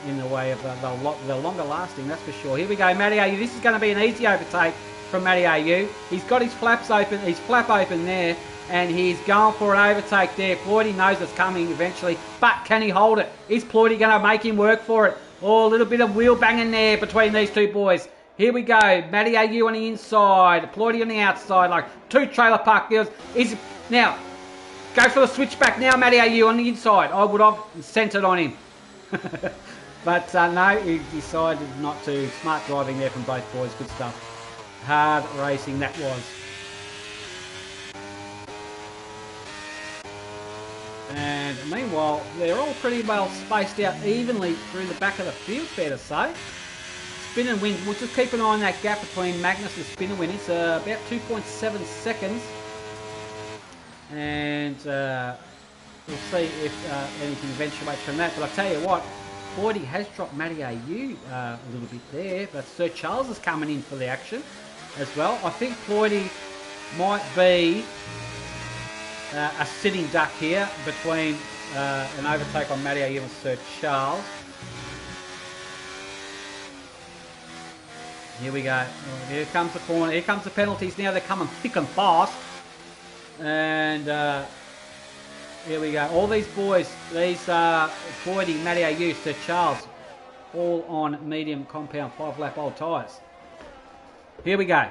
in the way of the longer lasting, that's for sure. Here we go, Matty AU. This is going to be an easy overtake from Matty AU. He's got his flap open there, and he's going for an overtake there. Ploidy knows it's coming eventually, but can he hold it? Is Ploidy going to make him work for it? Oh, a little bit of wheel banging there between these two boys. Here we go, Matty AU on the inside, Ploidy on the outside, like 2 trailer park girls. Now, go for the switchback now, Matty AU on the inside. I would have sent it on him. But no, he decided not to. Smart driving there from both boys, good stuff. Hard racing that was. And meanwhile, they're all pretty well spaced out evenly through the back of the field, fair to say. Spin and win, we'll just keep an eye on that gap between Magnus and spin and win. It's about 2.7 seconds. And we'll see if anything eventuates from that. But I tell you what, Floydie has dropped Matty AU a little bit there, but Sir Charles is coming in for the action as well. I think Floydie might be a sitting duck here between an overtake on Matty AU and Sir Charles. Here we go. Oh, here comes the corner. Here comes the penalties. Now they're coming thick and fast. And here we go. All these boys, these Floydie, Matty AU, Sir Charles, all on medium compound 5-lap old tyres. Here we go.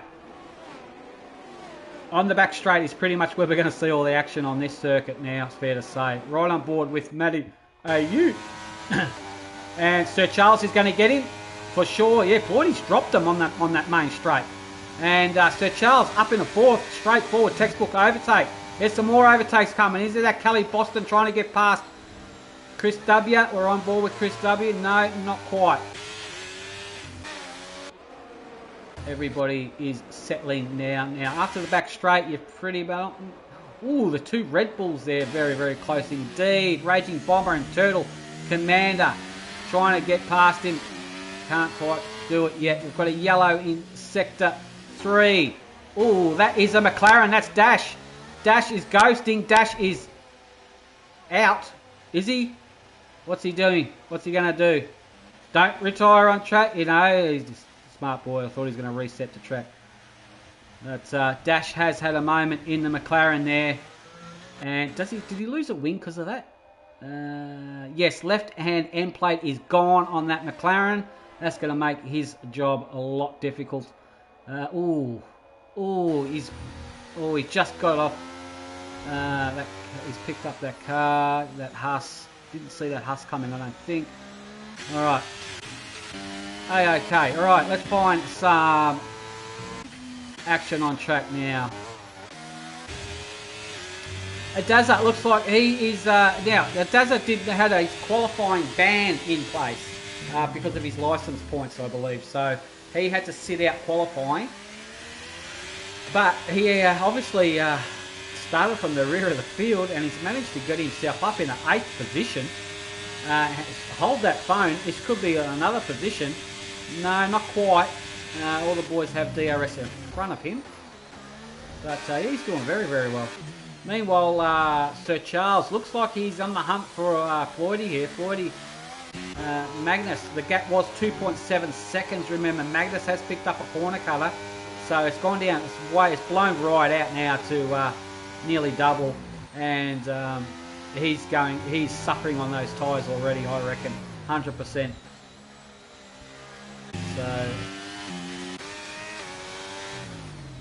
On the back straight is pretty much where we're going to see all the action on this circuit now, it's fair to say. Right on board with Matty AU. And Sir Charles is going to get him. For sure, yeah, Floydie's dropped him on that main straight. And Sir Charles up in the fourth, straightforward textbook overtake. There's some more overtakes coming. Is it that Kelly Boston trying to get past Chris W? We're on board with Chris W. No, not quite. Everybody is settling now. Now, after the back straight, you're pretty well... Ooh, the two Red Bulls there, very, very close indeed. Raging Bomber and Turtle Commander trying to get past him. Can't quite do it yet. We've got a yellow in Sector 3. Ooh, that is a McLaren. That's Dash. Dash is ghosting. Dash is out. Is he? What's he doing? What's he going to do? Don't retire on track. You know, he's just a smart boy. I thought he was going to reset the track. But Dash has had a moment in the McLaren there. And did he lose a wing because of that? Yes, left hand end plate is gone on that McLaren. That's going to make his job a lot difficult. He's just got off. He's picked up that car, that Huss. Didn't see that Huss coming, I don't think. All right. Okay. All right. Let's find some action on track now. Adaza looks like he is now. Adaza had a qualifying ban in place because of his license points, I believe. So he had to sit out qualifying, but he obviously started from the rear of the field, and he's managed to get himself up in an 8th position. Hold that phone. This could be another position. No, not quite. All the boys have DRS in front of him, but he's doing very, very well. Meanwhile, Sir Charles looks like he's on the hunt for Floydie here. Floydie, Magnus, the gap was 2.7 seconds. Remember, Magnus has picked up a corner colour, so it's gone down. It's blown right out now to nearly double, and he's suffering on those tyres already, I reckon, 100%. So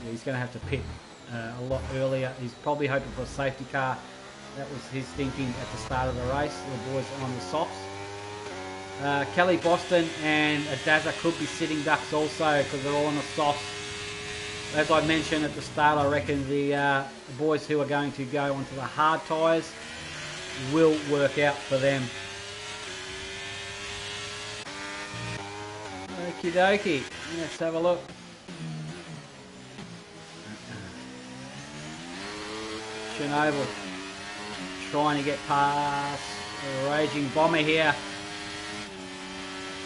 yeah, he's going to have to pit a lot earlier. He's probably hoping for a safety car. That was his thinking at the start of the race. The boys on the softs. Kelly Boston and Adaza could be sitting ducks also because they're all on the softs. As I mentioned at the start, I reckon the boys who are going to go onto the hard tyres will work out for them. Okie dokie. Let's have a look. Chernobyl trying to get past Raging Bomber here.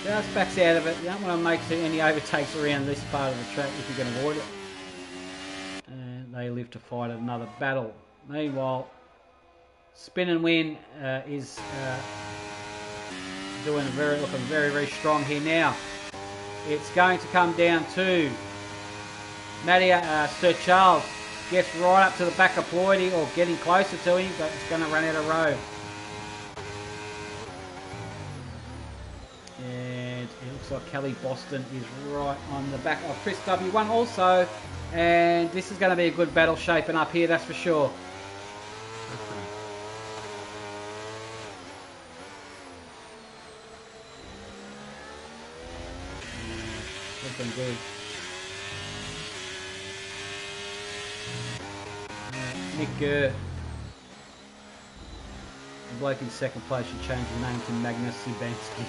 Just backs out of it. You don't want to make any overtakes around this part of the track if you can avoid it. And they live to fight another battle. Meanwhile, Spin and Win is looking very, very strong here now. It's going to come down to Sir Charles. Gets right up to the back of Floydie, or getting closer to him, but it's going to run out of road. And it looks like Kelly Boston is right on the back of Chris W1 also. And this is going to be a good battle shaping up here, that's for sure. Looking good. Nick Gurr. The bloke in second place should change the name to Magnus Sibansky.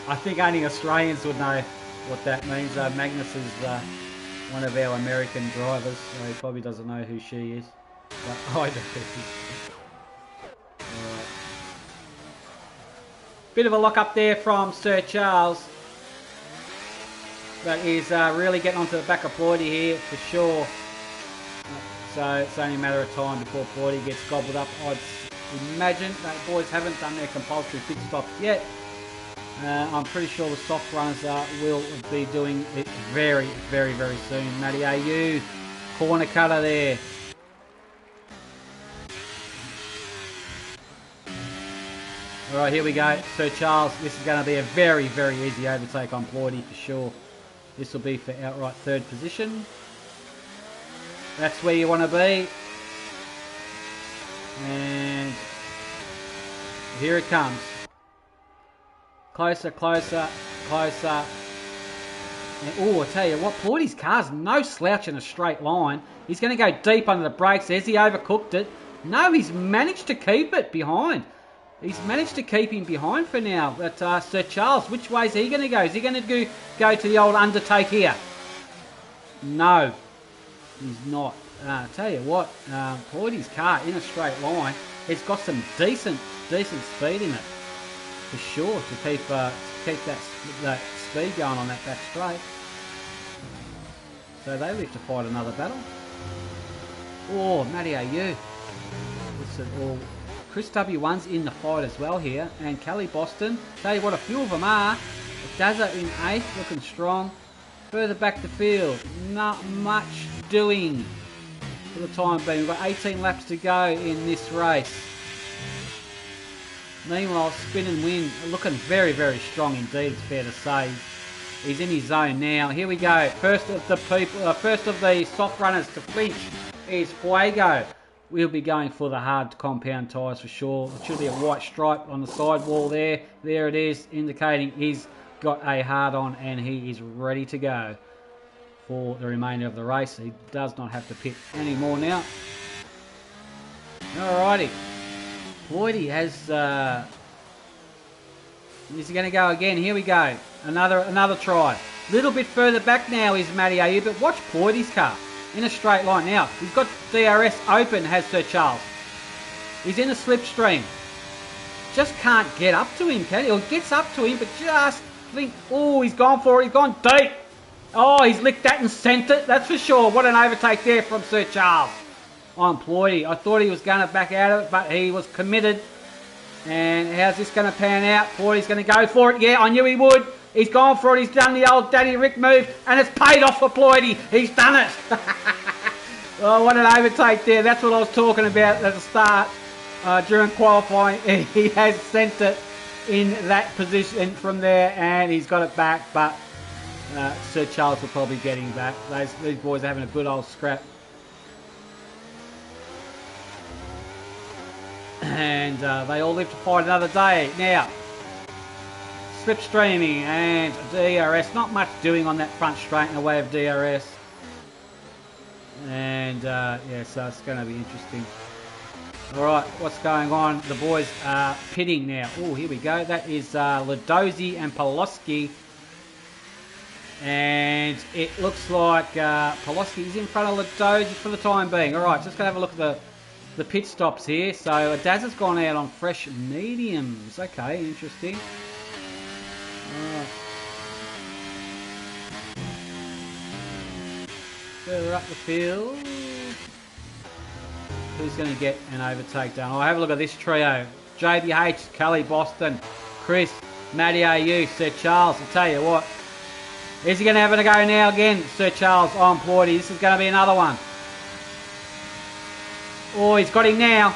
I think only Australians would know what that means. Magnus is one of our American drivers, so he probably doesn't know who she is. But I do. Bit of a lock up there from Sir Charles. But he's really getting onto the back of Floydie here for sure. So it's only a matter of time before Floydie gets gobbled up. I'd imagine that boys haven't done their compulsory pit stop yet. I'm pretty sure the soft runners will be doing it very, very, very soon. Matty AU, corner cutter there. Alright, here we go. Sir Charles, this is going to be a very, very easy overtake on Floydie for sure. This will be for outright third position. That's where you want to be. And here it comes. Closer, closer, closer. And, oh, I tell you what, Floydie's car's no slouch in a straight line. He's going to go deep under the brakes. Has he overcooked it? No, he's managed to keep it behind. He's managed to keep him behind for now. But Sir Charles, which way is he going to go? Is he going to go to the old undertake here? No, he's not. I tell you what, Floydie's car in a straight line, it's got some decent speed in it. For sure, to keep that speed going on that back straight. So they live to fight another battle. Oh, Matty AU. Listen, oh, Chris W1's in the fight as well here. And Kelly Boston. Tell you what, a few of them are. Dazza in 8th, looking strong. Further back the field, not much doing for the time being. We've got 18 laps to go in this race. Meanwhile, Spin and Win looking very, very strong indeed, it's fair to say. He's in his zone now. Here we go. First of the soft runners to flinch is Fuego. We'll be going for the hard compound tyres for sure. It should be a white stripe on the sidewall there. There it is, indicating he's got a hard on and he is ready to go for the remainder of the race. He does not have to pit anymore now. Alrighty. Floydie has... is he going to go again? Here we go. Another try. Little bit further back now is Matty AU, but watch Floydie's car in a straight line. Now, he's got DRS open, has Sir Charles. He's in a slipstream. Just can't get up to him, can he? Or gets up to him, but just think, oh, he's gone for it. He's gone deep. Oh, he's licked that and sent it. That's for sure. What an overtake there from Sir Charles on Floydie. I thought he was going to back out of it, but he was committed. And how's this going to pan out? Floydie's going to go for it. Yeah, I knew he would. He's gone for it. He's done the old Danny Rick move, and it's paid off for Floydie. He's done it. Oh, what an overtake there. That's what I was talking about at the start. During qualifying, he has sent it in that position from there, and he's got it back, but Sir Charles will probably get him back. These boys are having a good old scrap. And they all live to fight another day. Now, slipstreaming and DRS. Not much doing on that front straight in the way of DRS. And yeah, so it's going to be interesting. Alright, what's going on? The boys are pitting now. Oh, here we go. That is Ladozzi and Poloski. And it looks like Poloski is in front of Ladozzi for the time being. Alright, just going to have a look at the pit stops here. So Daz has gone out on fresh mediums. Okay, interesting. Alright. Further up the field. Who's going to get an overtake done? I'll have a look at this trio. JBH, Kelly Boston, Chris, Matty AU, Sir Charles. I'll tell you what. Is he going to have a go now again? Sir Charles on Floydie. This is going to be another one. Oh, he's got him now.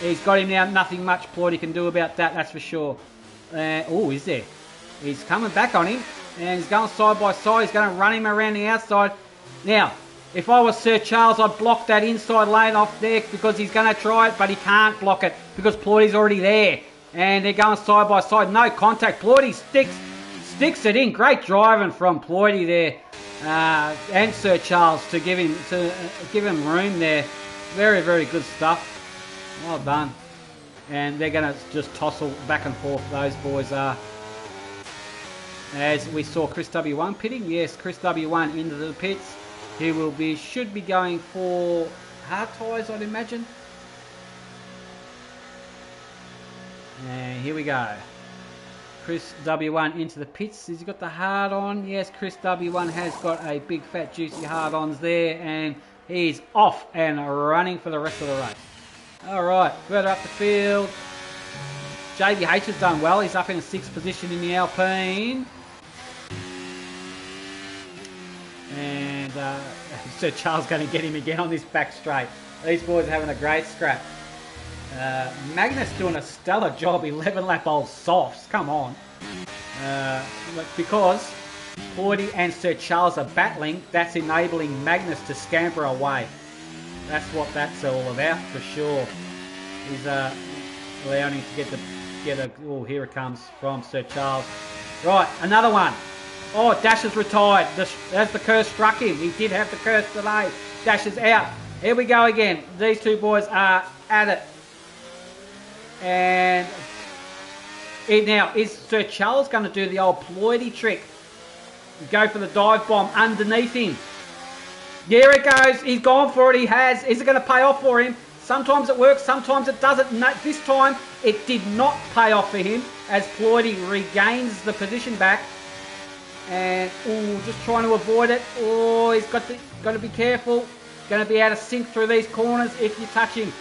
He's got him now. Nothing much Floydie can do about that, that's for sure. Oh, is there? He's coming back on him. And he's going side by side. He's going to run him around the outside. Now, if I was Sir Charles, I'd block that inside lane off there because he's going to try it, but he can't block it because Floydie's already there. And they're going side by side. No contact. Floydie sticks it in. Great driving from Floydie there. And Sir Charles to give him room there. Very, very good stuff. Well done. And they're going to just tussle back and forth, those boys are. As we saw Chris W1 pitting. Yes, Chris W1 into the pits. He should be going for hard tyres, I'd imagine. And here we go. Chris W1 into the pits. Has he got the hard on? Yes, Chris W1 has got a big fat juicy hard ons there, and he's off and running for the rest of the race. Alright, further up the field, JBH has done well. He's up in a 6th position in the Alpine. And Sir Charles going to get him again on this back straight. These boys are having a great scrap. Magnus doing a stellar job, 11 lap old softs, come on. Because Ploydy and Sir Charles are battling, that's enabling Magnus to scamper away. That's what that's all about, for sure. He's allowing him to get a, oh, here it comes from Sir Charles. Right, another one. Oh, Dash is retired. As the curse struck him. He did have the curse today. Dash is out. Here we go again. These two boys are at it. And now, is Sir Charles going to do the old Ploydy trick? Go for the dive bomb underneath him. There it goes. He's gone for it. He has. Is it going to pay off for him? Sometimes it works. Sometimes it doesn't. No, this time, it did not pay off for him as Ploydy regains the position back. And, ooh, just trying to avoid it. Oh, he's got to be careful. Going to be able to sink through these corners if you touch him.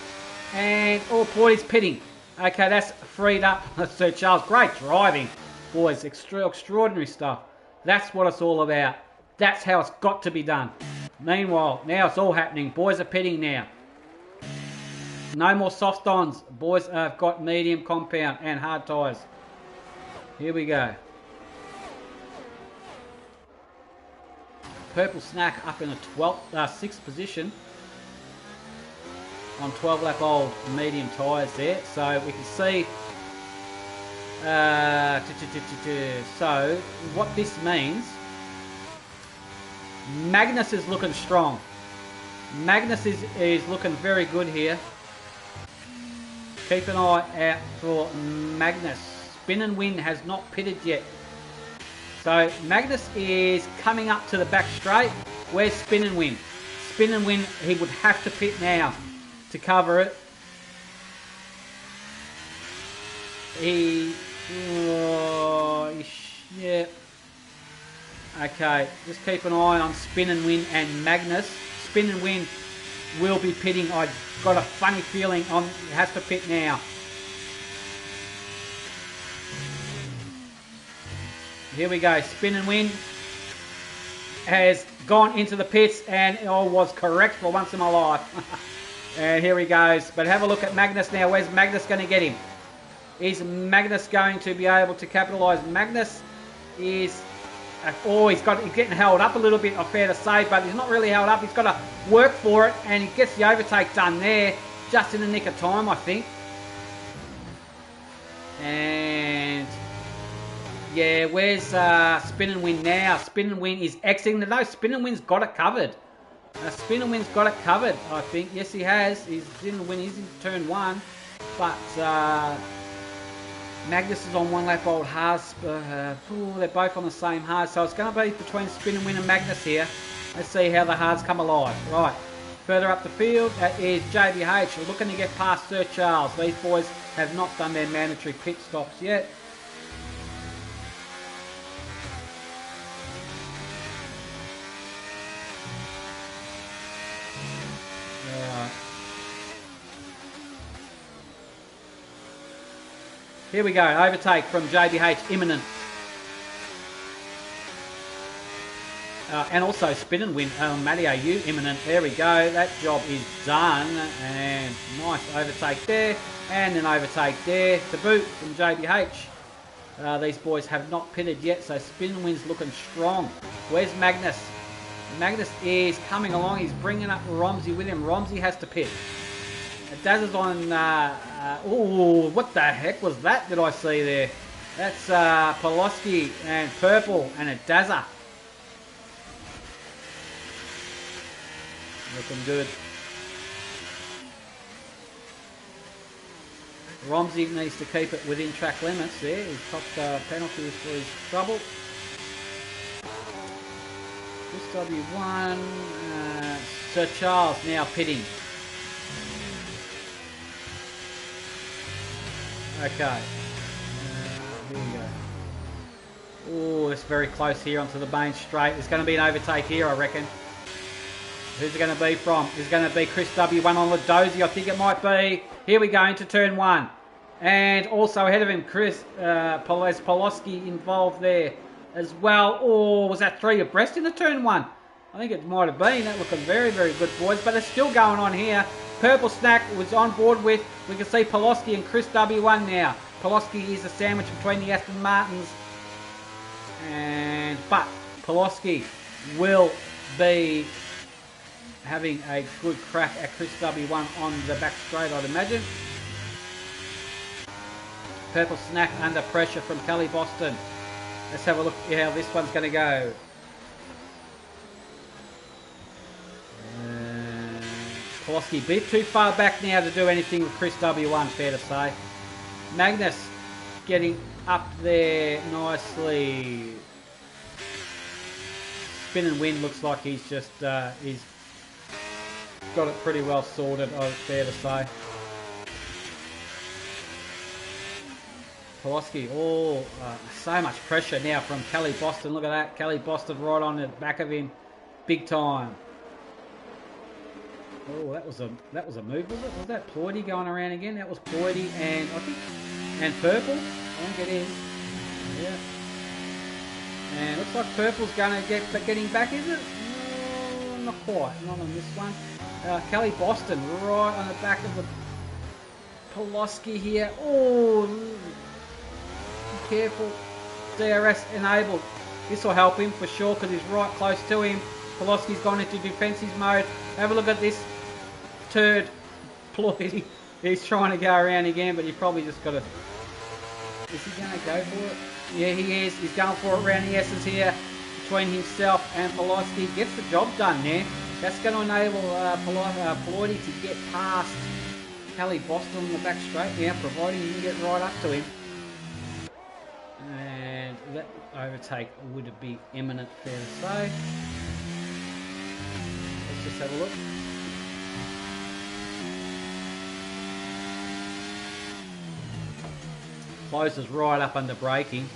And, oh, Ploydy's pitting. Okay, that's freed up Sir Charles. Great driving. Boys, extraordinary stuff. That's what it's all about. That's how it's got to be done. Meanwhile, now it's all happening. Boys are pitting now. No more soft ons. Boys have got medium compound and hard tyres. Here we go. Purple Snack up in a 6th position on 12 lap old medium tyres there. So we can see, so what this means, Magnus is looking strong. Magnus is looking very good here. Keep an eye out for Magnus. Spin and Win has not pitted yet. So Magnus is coming up to the back straight. Where's Spin and Win? Spin and Win, he would have to pit now to cover it. Yeah. Okay, just keep an eye on Spin and Win and Magnus. Spin and Win will be pitting. I've got a funny feeling on it has to pit now. Here we go. Spin and Win has gone into the pits and I was correct for once in my life. And here he goes. But have a look at Magnus now. Where's Magnus going to get him? Is Magnus going to be able to capitalise? Magnus is... Oh, he's getting held up a little bit, fair to say, but he's not really held up. He's got to work for it, and he gets the overtake done there, just in the nick of time, I think. And yeah, where's Spin and Win now? Spin and Win is exiting. No, Spin and Win's got it covered. Spin and Win's got it covered, I think. Yes, he has. Spin and Win is in turn 1, but Magnus is on 1 lap old Haas. They're both on the same hard, so it's going to be between Spin and Win and Magnus here. Let's see how the hards come alive. Right, further up the field, that is JBH looking to get past Sir Charles. These boys have not done their mandatory pit stops yet. Here we go, overtake from JBH imminent. And also Spin and Win, Matteo U imminent. There we go, that job is done. And nice overtake there, and an overtake there to boot from JBH. These boys have not pitted yet, so Spin and Win's looking strong. Where's Magnus? Magnus is coming along, he's bringing up Romsey with him. Romsey has to pit. Daz is on, oh, what the heck was that did I see there? That's Poloski and Purple and a Dazza. Looking good. Romsey needs to keep it within track limits there. His top penalty for his trouble. This W1, Sir Charles now pitting. Okay, here we go. Oh, it's very close here onto the main straight. There's going to be an overtake here, I reckon. Who's it going to be from? Is it going to be Chris W1 on Ladozi? I think it might be. Here we go into turn 1. And also ahead of him, Chris Poloski involved there as well. Or was that 3 abreast in the turn 1? I think it might have been. That looking very, very good, boys. But it's still going on here. Purple Snack was on board with, we can see Poloski and Chris W1 now. Poloski is a sandwich between the Aston Martins. But Poloski will be having a good crack at Chris W1 on the back straight, I'd imagine. Purple Snack under pressure from Kelly Boston. Let's have a look at how this one's going to go. Poloski a bit too far back now to do anything with Chris W1, fair to say. Magnus getting up there nicely. Spin and Win looks like he's just, he's got it pretty well sorted, fair to say. Poloski, so much pressure now from Kelly Boston. Look at that, Kelly Boston right on the back of him, big time. Oh, that was a move, was it? Was that Ploidy going around again? That was Ploidy and I think Purple. I think it is. Yeah. And looks like Purple's going to get getting back, is it? No, not quite. Not on this one. Kelly Boston right on the back of the Poloski here. Oh, be careful. DRS enabled. This will help him for sure because he's right close to him. Poloski's gone into defensive mode. Have a look at this turd. Ploidy. He's trying to go around again, but he probably just got to... Is he going to go for it? Yeah, he is. He's going for it around the S's here between himself and Poloski. Gets the job done there. That's going to enable Ploidy to get past Kelly Boston on the back straight now, providing he can get right up to him. And that overtake would be imminent, fair to say. Let's just have a look. Closes right up under braking.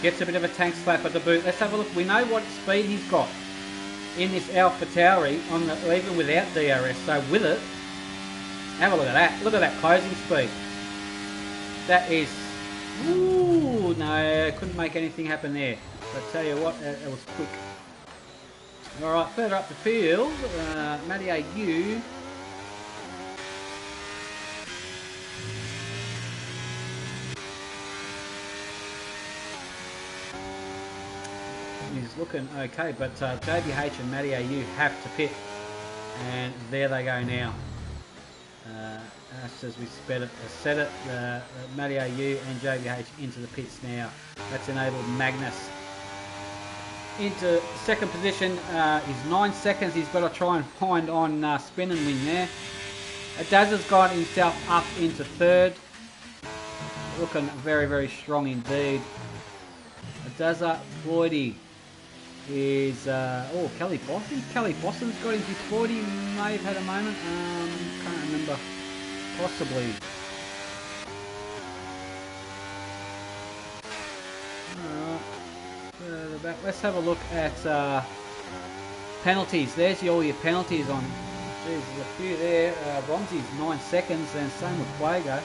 Gets a bit of a tank slap at the boot. Let's have a look. We know what speed he's got in this Alpha Tauri on the, even without DRS. So with it, have a look at that. Look at that closing speed. That is... Ooh, no, couldn't make anything happen there. But I tell you what, it was quick. Alright, further up the field, Matty AU. He's looking okay, but JBH and Matty AU have to pit. And there they go now. As we set it, Matty AU and JBH into the pits now. That's enabled Magnus into second position. Is 9 seconds. He's got to try and find on Spin and Win there. Dazza's got himself up into third. Looking very, very strong indeed. Dazza, Ploidy is... Kelly Boston. Kelly Boston's got into Ploidy. May have had a moment. Can't remember. Possibly. Alright. Let's have a look at penalties. There's all your penalties on. There's a few there. Romsey's 9 seconds, and same with Fuego.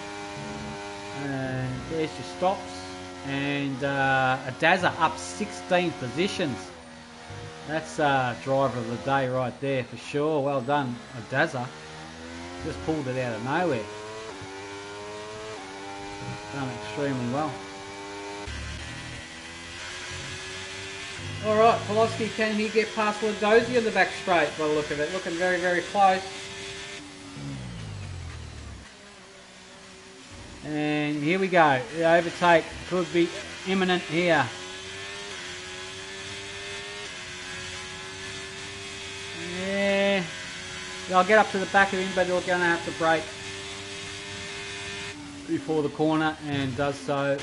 And there's your stops. And Dazza up 16 positions. That's driver of the day right there for sure. Well done, Dazza. Just pulled it out of nowhere. Done extremely well. Alright, Poloski, can he get past Ladozi on the back straight by the look of it? Looking very, very close. And here we go. The overtake could be imminent here. Yeah. I'll get up to the back of him, but he'll going to have to brake before the corner, and does so.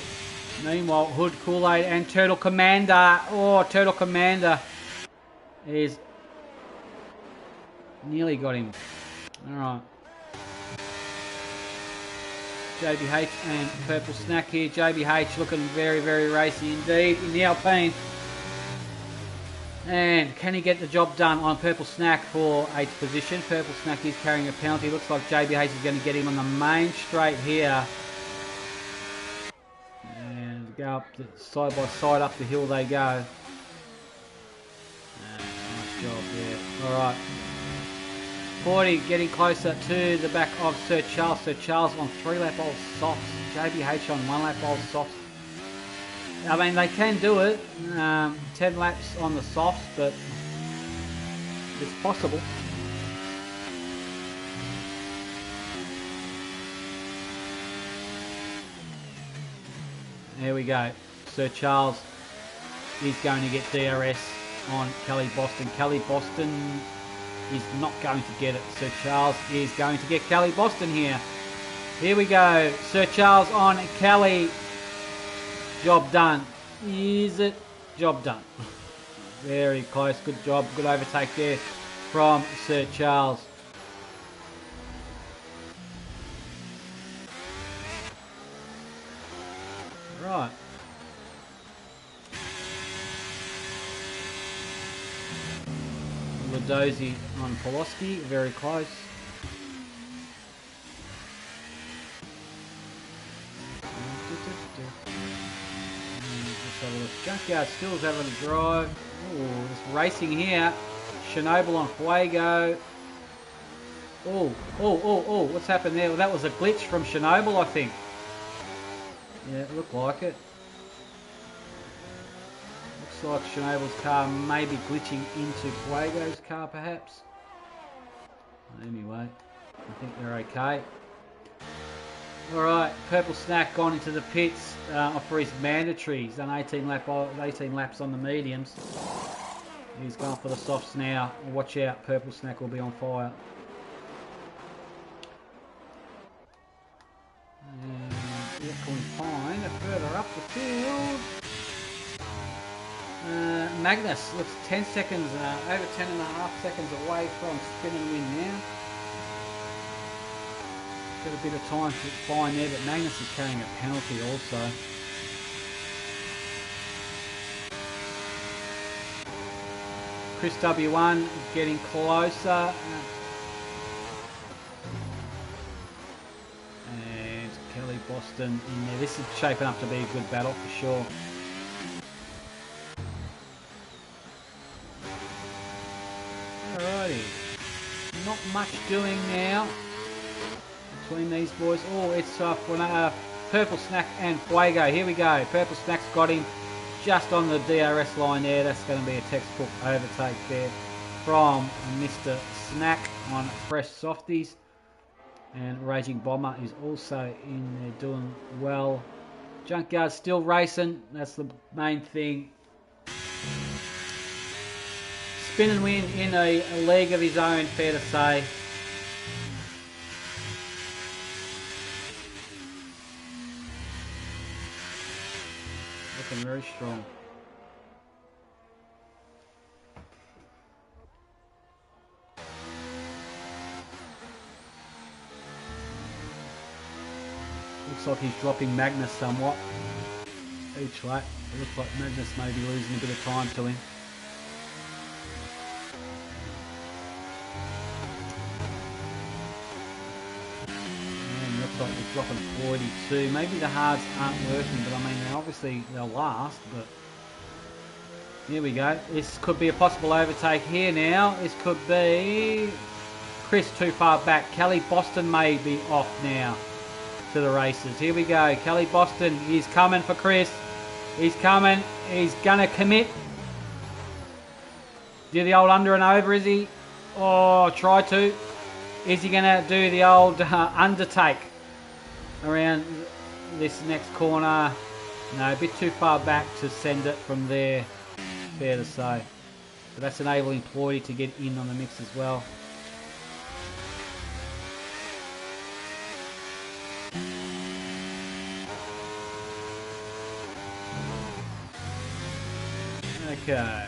Meanwhile, Hood, Kool-Aid and Turtle Commander. Oh, Turtle Commander is nearly got him. Alright. JBH and Purple Snack here. JBH looking very, very racy indeed in the Alpine. And can he get the job done on Purple Snack for 8th position? Purple Snack is carrying a penalty. Looks like JBH is going to get him on the main straight here. And go up side by side up the hill they go. Nice job there. Alright. 40 getting closer to the back of Sir Charles. Sir Charles on 3-lap old softs. JBH on 1-lap old softs. I mean, they can do it. 10 laps on the softs, but it's possible. There we go. Sir Charles is going to get DRS on Kelly Boston. Kelly Boston is not going to get it. Sir Charles is going to get Kelly Boston here. Here we go. Sir Charles on Kelly. Job done. Is it? Job done. Very close. Good job. Good overtake there from Sir Charles. Right. Ladozi on Poloski, very close. Junkyard Stills having a drive. Ooh, just racing here. Chernobyl on Fuego. Oh, what's happened there? Well, that was a glitch from Chernobyl, I think. Yeah, it looked like it. Looks like Chernobyl's car may be glitching into Fuego's car, perhaps. Anyway, I think they're okay. Alright, Purple Snack gone into the pits for his mandatory. He's done 18 laps on the mediums. He's gone for the softs now. Watch out, Purple Snack will be on fire. And what can we find further up the field? Magnus looks 10 seconds, over 10.5 seconds away from spin and win now. Got a bit of time to find there, but Magnus is carrying a penalty also. Chris W1 getting closer. And Kelly Boston in there. This is shaping up to be a good battle for sure. Alrighty. Not much doing now between these boys. Oh, it's Purple Snack and Fuego. Here we go. Purple Snack's got him just on the DRS line there. That's going to be a textbook overtake there from Mr. Snack on fresh softies. And Raging Bomber is also in there doing well. Junkyard still racing. That's the main thing. Spin and win in a league of his own, fair to say. Looking very strong. Looks like he's dropping Magnus somewhat each lap. It looks like Magnus may be losing a bit of time to him. And looks like he's dropping 42. Maybe the hards aren't working, but I mean, obviously they'll last, but here we go. This could be a possible overtake here now. This could be Chris too far back. Kelly Boston may be off now to the races. Here we go. Kelly Boston is coming for Chris. He's coming. He's going to commit. Do the old under and over, is he? Oh, try to. Is he going to do the old undertake around this next corner? No, a bit too far back to send it from there. Fair to say. But that's enabling Ploy to get in on the mix as well. Okay.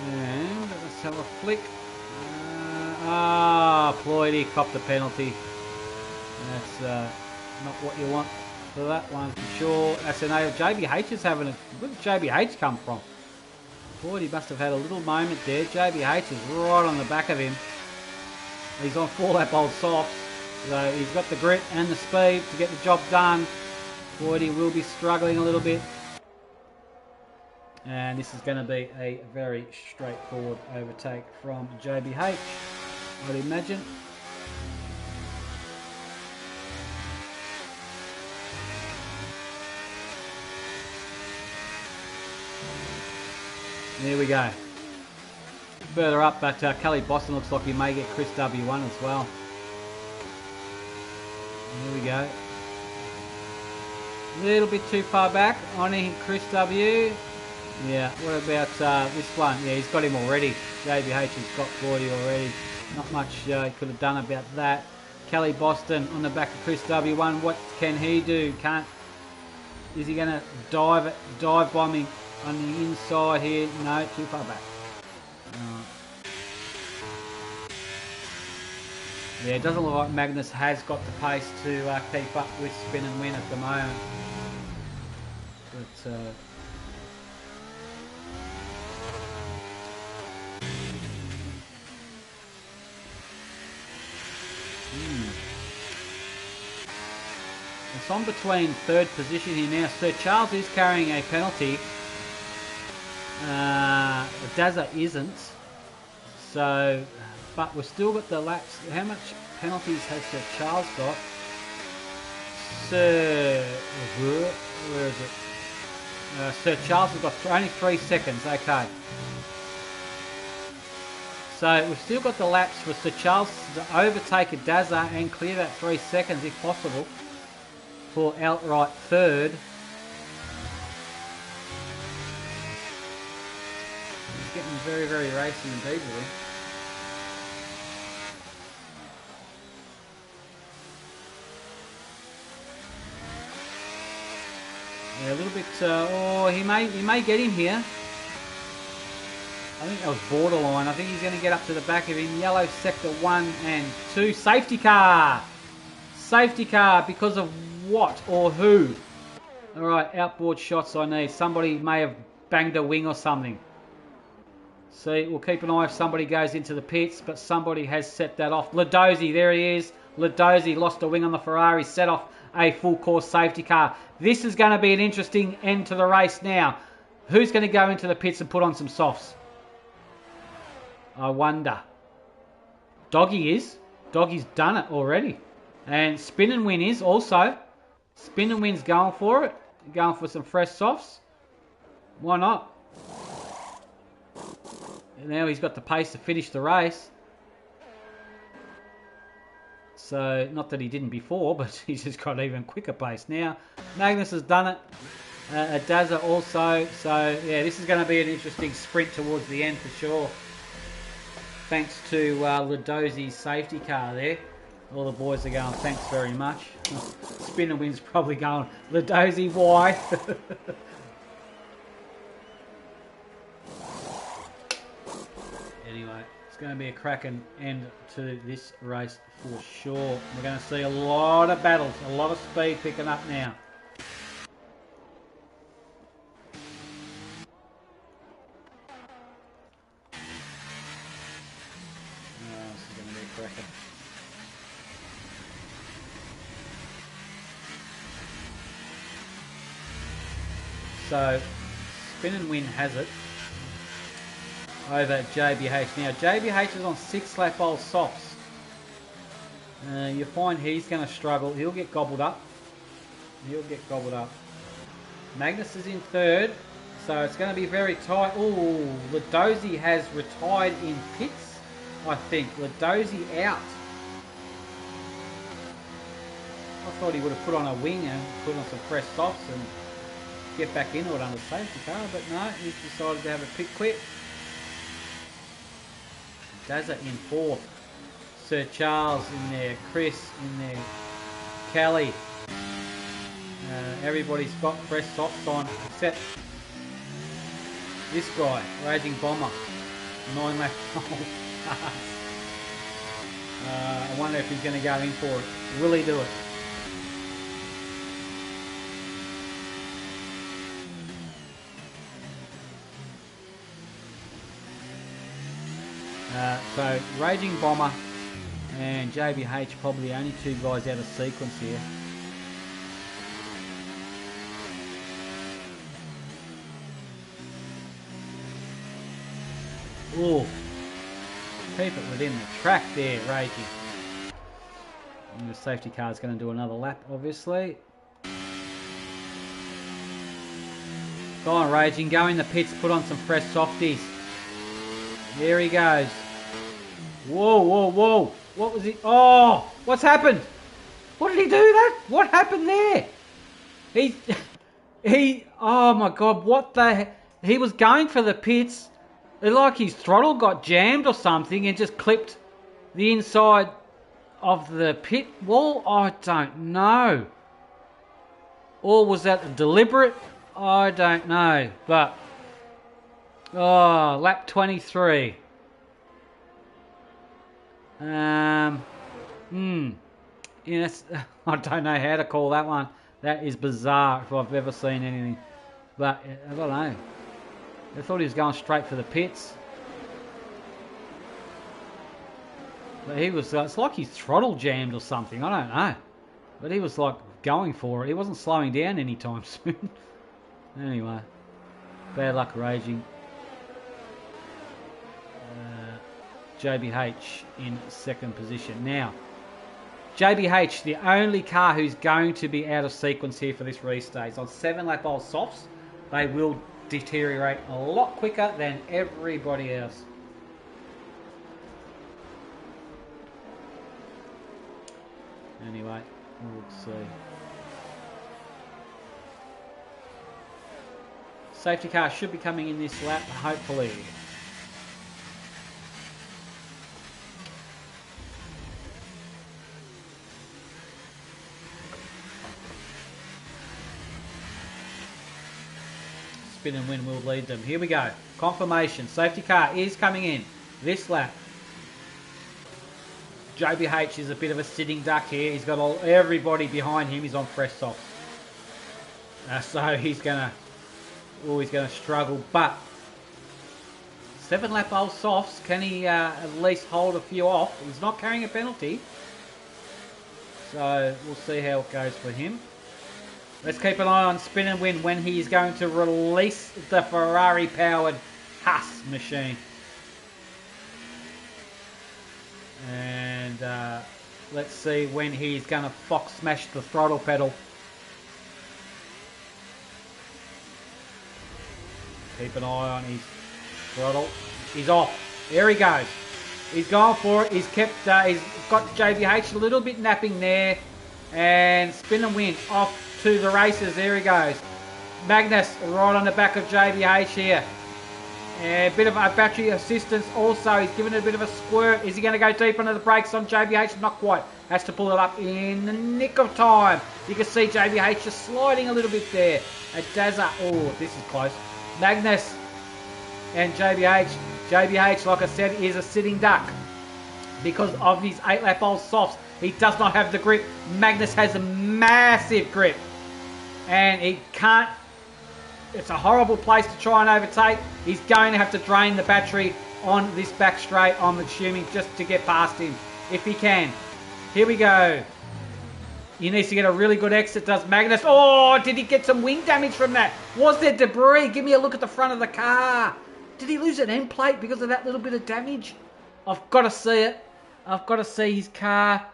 And let's have a flick. Ploidy copped the penalty. That's not what you want for that one for sure. That's an A. JBH is having a... Where did JBH come from? Ploidy must have had a little moment there. JBH is right on the back of him. He's on 4-lap old softs. So he's got the grit and the speed to get the job done. Ploidy will be struggling a little bit. And this is going to be a very straightforward overtake from JBH, I'd imagine. There we go. Further up, but Kelly Boston looks like he may get Chris W1 as well. There we go. A little bit too far back on Chris W. Yeah, what about this one? Yeah, he's got him already. JBH has got 40 already. Not much he could have done about that. Kelly Boston on the back of Chris W1. What can he do? Is he going to dive bombing on the inside here? No, too far back. Yeah, it doesn't look like Magnus has got the pace to keep up with Spin and Win at the moment. But it's on between third position here now. Sir Charles is carrying a penalty. Dazza isn't. So, but we've still got the laps. How much penalties has Sir Charles got? Where is it? Sir Charles has got only 3 seconds. Okay. So we've still got the laps for Sir Charles to overtake a Dazza and clear that 3 seconds if possible for outright third. It's getting very, very racy indeed, really. Yeah, a little bit. He may get him here. I think that was borderline. I think he's going to get up to the back of him. Yellow sector 1 and 2. Safety car. Safety car because of what or who? All right, outboard shots I need. Somebody may have banged a wing or something. See, we'll keep an eye if somebody goes into the pits, but somebody has set that off. Ladozzi, there he is. Ladozzi lost a wing on the Ferrari, set off a full course safety car. This is going to be an interesting end to the race now. Who's going to go into the pits and put on some softs? I wonder. Doggy is. Doggy's done it already. And Spin and Win is also. Spin and Win's going for it. Going for some fresh softs. Why not? And now he's got the pace to finish the race. So, not that he didn't before, but he's just got even quicker pace now. Magnus has done it. Dazza also. So, yeah, this is going to be an interesting sprint towards the end for sure. Thanks to Ladozzi's safety car there. All the boys are going, thanks very much. Spin and Win's probably going, Ladozzi, why? Anyway, it's going to be a cracking end to this race for sure. We're going to see a lot of battles, a lot of speed picking up now. So, Spin and Win has it over JBH. Now, JBH is on 6-lap old softs. You find he's going to struggle. He'll get gobbled up. Magnus is in third, so it's going to be very tight. Oh, Ladozzi has retired in pits, I think. Ladozzi out. I thought he would have put on a wing and put on some fresh softs and get back into it under safety car, but no, he's decided to have a pit quit. Dazza in fourth. Sir Charles in there, Chris in there, Kelly. Everybody's got fresh softs on except this guy, Raging Bomber. 9 lap. I wonder if he's going to go in for it. Will he do it? So Raging Bomber and JBH probably the only two guys out of sequence here. Ooh. Keep it within the track there, Raging. And the safety car is going to do another lap, obviously. Go on, Raging. Go in the pits. Put on some fresh softies. There he goes. Whoa, whoa, whoa. What was he? Oh, what's happened? What did he do that? What happened there? Oh my God, what the, he was going for the pits. Like his throttle got jammed or something and just clipped the inside of the pit wall. I don't know. Or was that deliberate? I don't know. But, lap 23. Yes, I don't know how to call that one. That is bizarre if I've ever seen anything. But, I don't know. I thought he was going straight for the pits. But he was, it's like his throttle jammed or something, I don't know. But he was like going for it. He wasn't slowing down anytime soon. Anyway, bad luck Raging. JBH in second position. Now, JBH, the only car who's going to be out of sequence here for this restage. On 7-lap old softs, they will deteriorate a lot quicker than everybody else. Anyway, we'll see. Safety car should be coming in this lap, hopefully. Spin and win will lead them. Here we go. Confirmation. Safety car is coming in this lap. JBH is a bit of a sitting duck here. He's got everybody behind him. He's on fresh softs. So he's gonna struggle. But 7-lap old softs, can he at least hold a few off? He's not carrying a penalty. So we'll see how it goes for him. Let's keep an eye on Spin and Win when he is going to release the Ferrari-powered Haas machine. And let's see when he's going to fox smash the throttle pedal. Keep an eye on his throttle. He's off. There he goes. He's gone for it. He's kept. He's got JBH a little bit napping there, and Spin and Win off to the races. There he goes. Magnus right on the back of JBH here. And a bit of a battery assistance also. He's given it a bit of a squirt. Is he going to go deep under the brakes on JBH? Not quite. Has to pull it up in the nick of time. You can see JBH just sliding a little bit there. Daza. Oh, this is close. Magnus and JBH. JBH, like I said, is a sitting duck because of his 8-lap old softs. He does not have the grip. Magnus has a massive grip. And he can't... It's a horrible place to try and overtake. He's going to have to drain the battery on this back straight, I'm assuming, just to get past him, if he can. Here we go. He needs to get a really good exit, does Magnus. Oh, did he get some wing damage from that? Was there debris? Give me a look at the front of the car. Did he lose an end plate because of that little bit of damage? I've got to see it. I've got to see his car.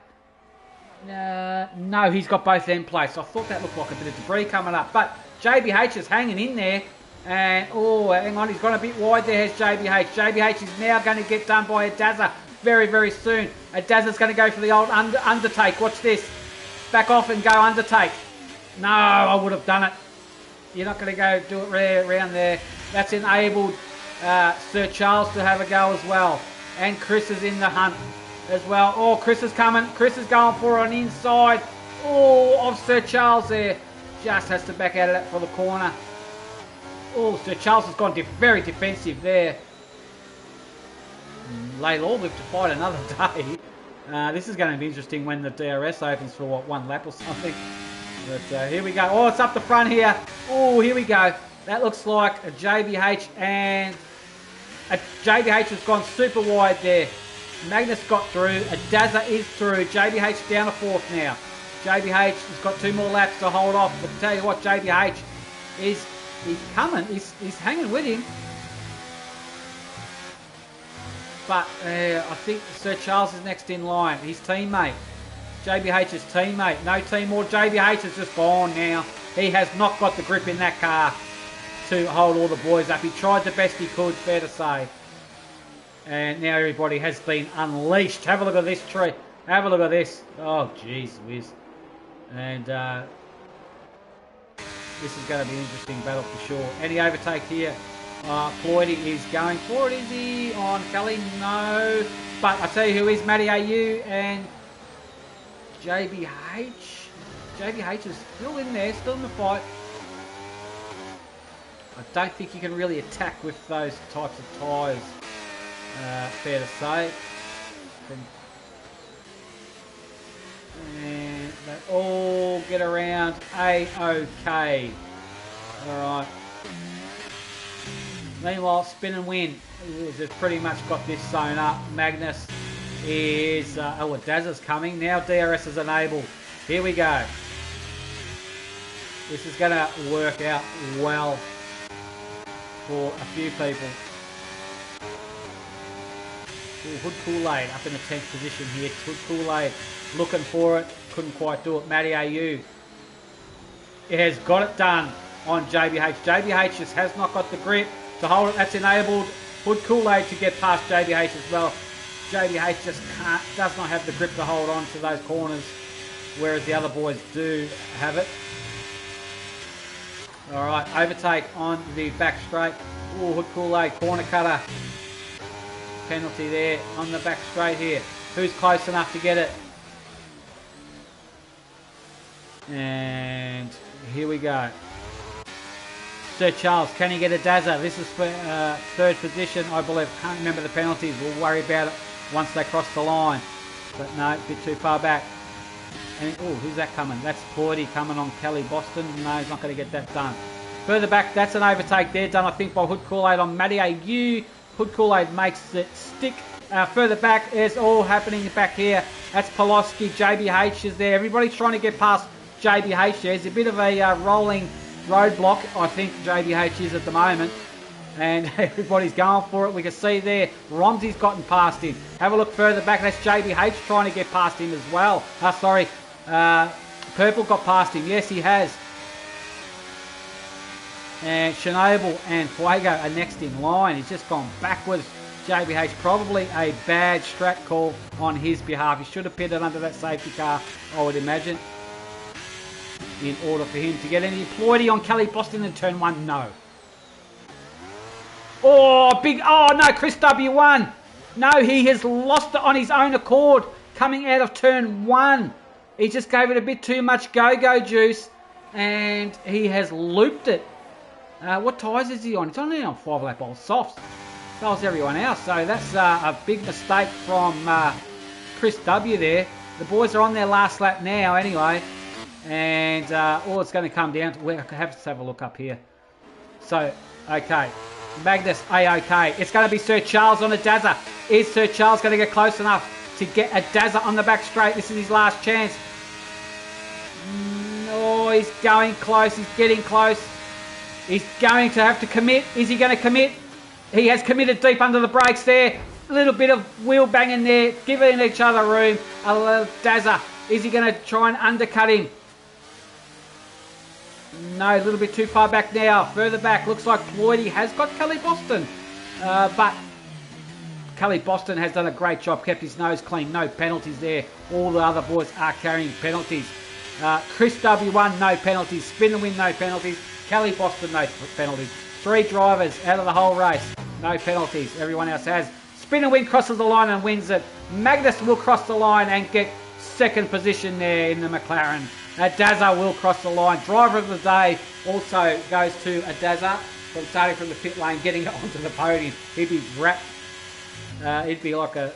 No, he's got both end plates. I thought that looked like a bit of debris coming up. But JBH is hanging in there. And, oh, hang on, he's gone a bit wide there, has JBH. JBH is now going to get done by Daza very, very soon. Daza's going to go for the old undertake. Watch this. Back off and go undertake. No, I would have done it. You're not going to go do it around there. That's enabled Sir Charles to have a go as well. And Chris is in the hunt as well. Oh, Chris is coming. Chris is going for an inside. Oh, of Sir Charles there. Just has to back out of that for the corner. Oh, Sir Charles has gone very defensive there. they'll all live to fight another day. This is going to be interesting when the DRS opens for, what, 1 lap or something. But here we go. Oh, it's up the front here. Oh, here we go. That looks like a JBH, and a JBH has gone super wide there. Magnus got through. A Dazza is through. JBH down to 4th now. JBH has got 2 more laps to hold off. But tell you what, JBH is coming. He's hanging with him. But I think Sir Charles is next in line. His teammate. JBH's teammate. No team more. JBH has just gone now. He has not got the grip in that car to hold all the boys up. He tried the best he could, fair to say. And now everybody has been unleashed. Have a look at this tree. Have a look at this. Oh, jeez whiz. And this is going to be an interesting battle for sure. Any overtake here? Floydie is going for it. Is he on Kelly? No. But I tell you who is, Matty AU and JBH. JBH is still in there, still in the fight. I don't think you can really attack with those types of tyres, fair to say. And they all get around A-OK. Alright. Meanwhile, Spin and Win has pretty much got this sewn up. Magnus is... oh, Dazza's coming. Now DRS is enabled. Here we go. This is going to work out well for a few people. Ooh, Hood Kool-Aid up in the 10th position here. Hood Kool-Aid looking for it. Couldn't quite do it. Matty AU. It has got it done on JBH. JBH just has not got the grip to hold it. That's enabled Hood Kool-Aid to get past JBH as well. JBH just does not have the grip to hold on to those corners, whereas the other boys do have it. Alright, overtake on the back straight. Ooh, Hood Kool-Aid, corner cutter. Penalty there on the back straight here. Who's close enough to get it? And here we go. Sir Charles, can he get a Dazza? This is for 3rd position, I believe. Can't remember the penalties. We'll worry about it once they cross the line. But no, a bit too far back. And oh, who's that coming? That's Floydie coming on Kelly Boston. No, he's not going to get that done. Further back, that's an overtake there, done I think by Hood Kool-Aid on Matty AU. Hood Kool-Aid makes it stick. Further back, it's all happening back here. That's Poloski. JBH is there. Everybody's trying to get past JBH. There's a bit of a rolling roadblock, I think JBH is at the moment. And everybody's going for it. We can see there, Romsey's gotten past him. Have a look further back. That's JBH trying to get past him as well. Purple got past him. Yes, he has. And Chernobyl and Fuego are next in line. He's just gone backwards. JBH, probably a bad strat call on his behalf. He should have pitted under that safety car, I would imagine, in order for him to get any. Floydie on Kelly Boston in turn 1. No. Oh, big. Oh, no. Chris W1. No, he has lost it on his own accord coming out of turn 1. He just gave it a bit too much go-go juice and he has looped it. What tyres is he on? It's only on 5-lap old softs. So is everyone else. So that's a big mistake from Chris W there. The boys are on their last lap now anyway. And all it's going to come down to... We'll have to have a look up here. So, okay. Magnus A-OK. It's going to be Sir Charles on a Dazza. Is Sir Charles going to get close enough to get a Dazza on the back straight? This is his last chance. Oh, he's going close. He's getting close. He's going to have to commit. Is he going to commit? He has committed deep under the brakes there. A little bit of wheel banging there. Giving each other room. A little Dazza. Is he going to try and undercut him? No, a little bit too far back now. Further back, looks like Floydie has got Kelly Boston. But Kelly Boston has done a great job, kept his nose clean. No penalties there. All the other boys are carrying penalties. Chris W1, no penalties. Spin and Win, no penalties. Kelly Boston, no penalties. 3 drivers out of the whole race, no penalties. Everyone else has. Spin and Win crosses the line and wins it. Magnus will cross the line and get 2nd position there in the McLaren. Dazza will cross the line. Driver of the day also goes to a Dazza from starting from the pit lane, getting onto the podium. He'd be wrapped He'd be like a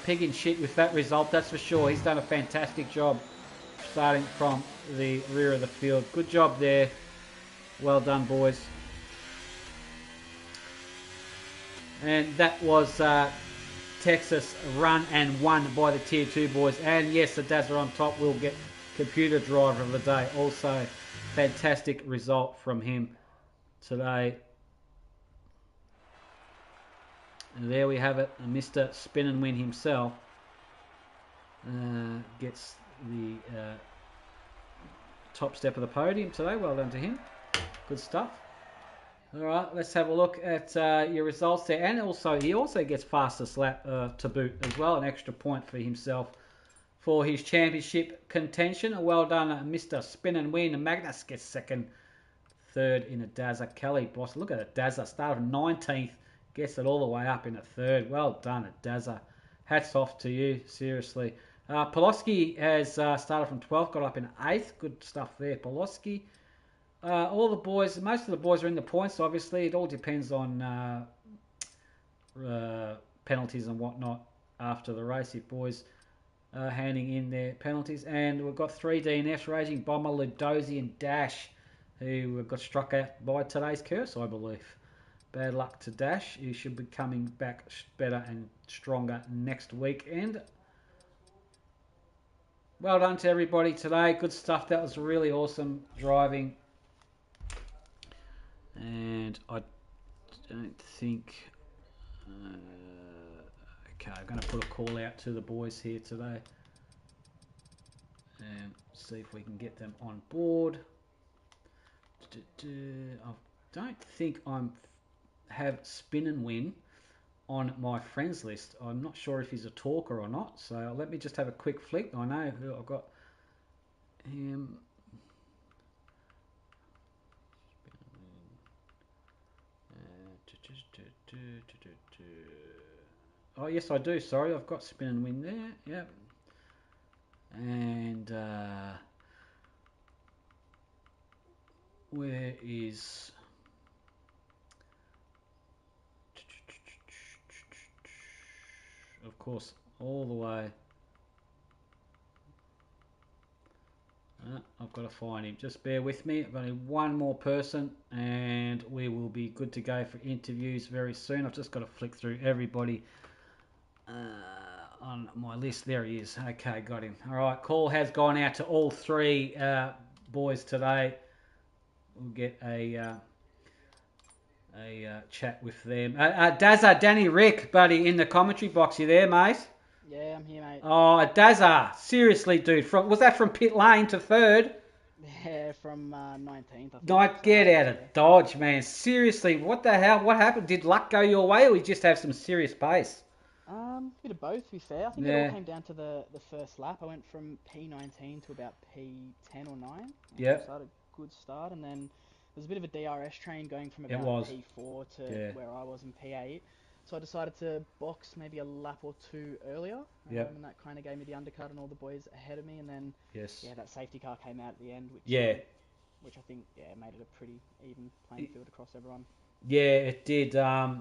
pig in shit with that result, that's for sure. He's done a fantastic job starting from the rear of the field. Good job there. Well done, boys. And that was Texas run and won by the Tier 2 boys. And yes, the Dazzler on top will get computer driver of the day. Also, fantastic result from him today. And there we have it. Mr. Spin and Win himself gets the top step of the podium today. Well done to him. Good stuff. All right, let's have a look at your results there. And also, he also gets fastest lap to boot as well. An extra point for himself for his championship contention. Well done, Mr. Spin and Win. Magnus gets second. Third in a Dazza. Kelly, boss, look at it. Dazza started from 19th. Gets it all the way up in a third. Well done, Dazza. Hats off to you, seriously. Poloski has started from 12th, got up in 8th. Good stuff there, Poloski. All the boys, most of the boys are in the points, obviously. It all depends on penalties and whatnot after the race, if boys are handing in their penalties. And we've got 3 DNFs, Raging Bomber, Ludosi and Dash, who got struck out by today's curse, I believe. Bad luck to Dash. He should be coming back better and stronger next weekend. Well done to everybody today. Good stuff. That was really awesome driving. And I don't think... okay, I'm going to put a call out to the boys here today. And see if we can get them on board. I don't think I'm... have Spin and Win on my friends list. I'm not sure if he's a talker or not, so let me just have a quick flick. I know who I've got him. Oh yes, I do, sorry, I've got Spin and Win there. Yep. And where is... of course, all the way. I've got to find him. Just bear with me. I've only one more person and we will be good to go for interviews very soon. I've just got to flick through everybody on my list. There he is. Okay, got him. All right, call has gone out to all 3 boys today. We'll get a chat with them. Dazza, Danny Rick, buddy, in the commentary box. You there, mate? Yeah, I'm here, mate. Oh, Dazza, seriously, dude. Was that from pit lane to 3rd? Yeah, from 19th. Get out of Dodge, man. Seriously, what the hell? What happened? Did luck go your way, or you just have some serious pace? Bit of both, to be fair. I think it all came down to the first lap. I went from P19 to about P10 or 9. Yeah. Started a good start, and then there's a bit of a DRS train going from about P4 to where I was in P8. So I decided to box maybe a lap or 2 earlier. And that kind of gave me the undercut and all the boys ahead of me. And then that safety car came out at the end, which I think made it a pretty even playing field across everyone. Yeah, it did. I'll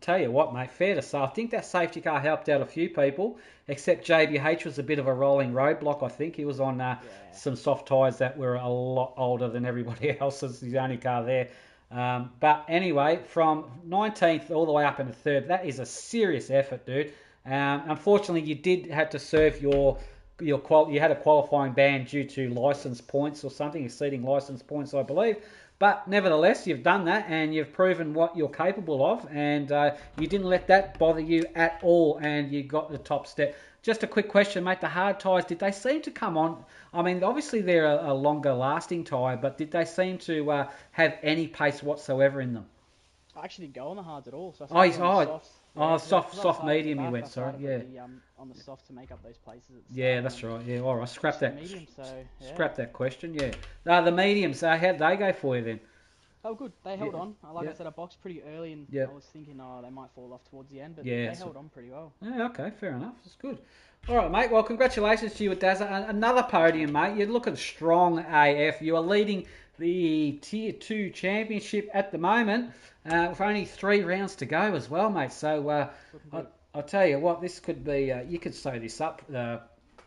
tell you what, mate, fair to say, I think that safety car helped out a few people, except JBH was a bit of a rolling roadblock, I think. He was on some soft tyres that were a lot older than everybody else's, the only car there. But anyway, from 19th all the way up into 3rd, that is a serious effort, dude. Unfortunately, you did have to serve you had a qualifying ban due to licence points or something, exceeding licence points, I believe. But nevertheless, you've done that and you've proven what you're capable of, and you didn't let that bother you at all, and you got the top step. Just a quick question, mate. The hard tyres, did they seem to come on? I mean, obviously they're a longer lasting tyre, but did they seem to have any pace whatsoever in them? I actually didn't go on the hards at all. So soft medium you went, sorry. On the soft to make up those places. Yeah, that's right. Yeah, all right. Scrap that. Medium, Scrap that question. Yeah. The mediums. How'd they go for you then? Oh, good. They held on. Like I said, I boxed pretty early, and I was thinking, they might fall off towards the end, but they held on pretty well. Yeah, okay, fair enough. That's good. All right, mate. Well, congratulations to you with Dazza. Another podium, mate. You're looking strong AF. You are leading the Tier 2 Championship at the moment, with only 3 rounds to go as well, mate. So I'll tell you what, this could be, you could sew this up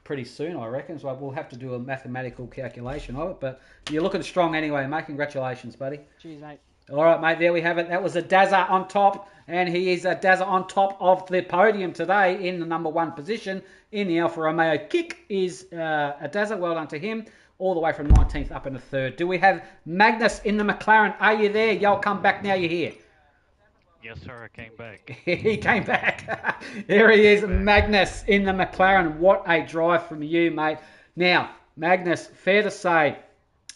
pretty soon, I reckon. So we'll have to do a mathematical calculation of it, but you're looking strong anyway, mate. Congratulations, buddy. Cheers, mate. All right, mate, there we have it. That was a Dazza on top, and he is a Dazza on top of the podium today in the number 1 position in the Alfa Romeo. Kick is a Dazza. Well done to him. All the way from 19th up into 3rd. Do we have Magnus in the McLaren? Are you there? Y'all come back now, you're here. Yes, sir, I came back. He came back. There he is, Magnus in the McLaren. What a drive from you, mate. Now, Magnus, fair to say,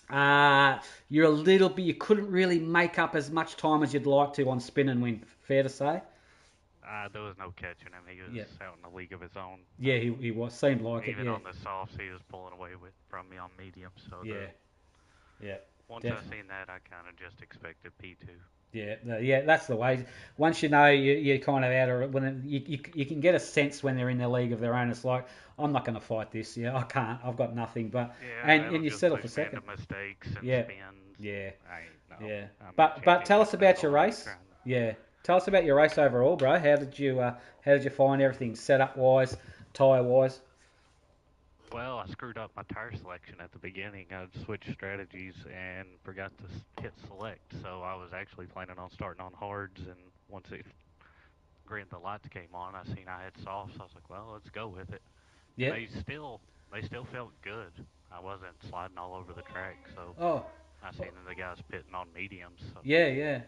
you're a little bit, you couldn't really make up as much time as you'd like to on spin and win. Fair to say? There was no catching him. He was out in a league of his own. Yeah, he was. Seemed like Even it. on the softs, he was pulling away from me on mediums. So once I seen that, I kind of just expected P2. Yeah, that's the way. Once you know you're kind of out of it, when you can get a sense when they're in their league of their own. It's like, I'm not going to fight this. Yeah, I can't. I've got nothing. But and you settle for second. Mistakes and spins. Yeah. But tell us about your race. Yeah. Tell us about your race overall, bro. How did you find everything set up wise, tyre wise? Well, I screwed up my tire selection at the beginning. I switched strategies and forgot to hit select. So I was actually planning on starting on hards, and once the lights came on, I seen I had softs. I was like, well, let's go with it. Yeah. They still felt good. I wasn't sliding all over the track, so I seen the guys pitting on mediums. So. Yeah.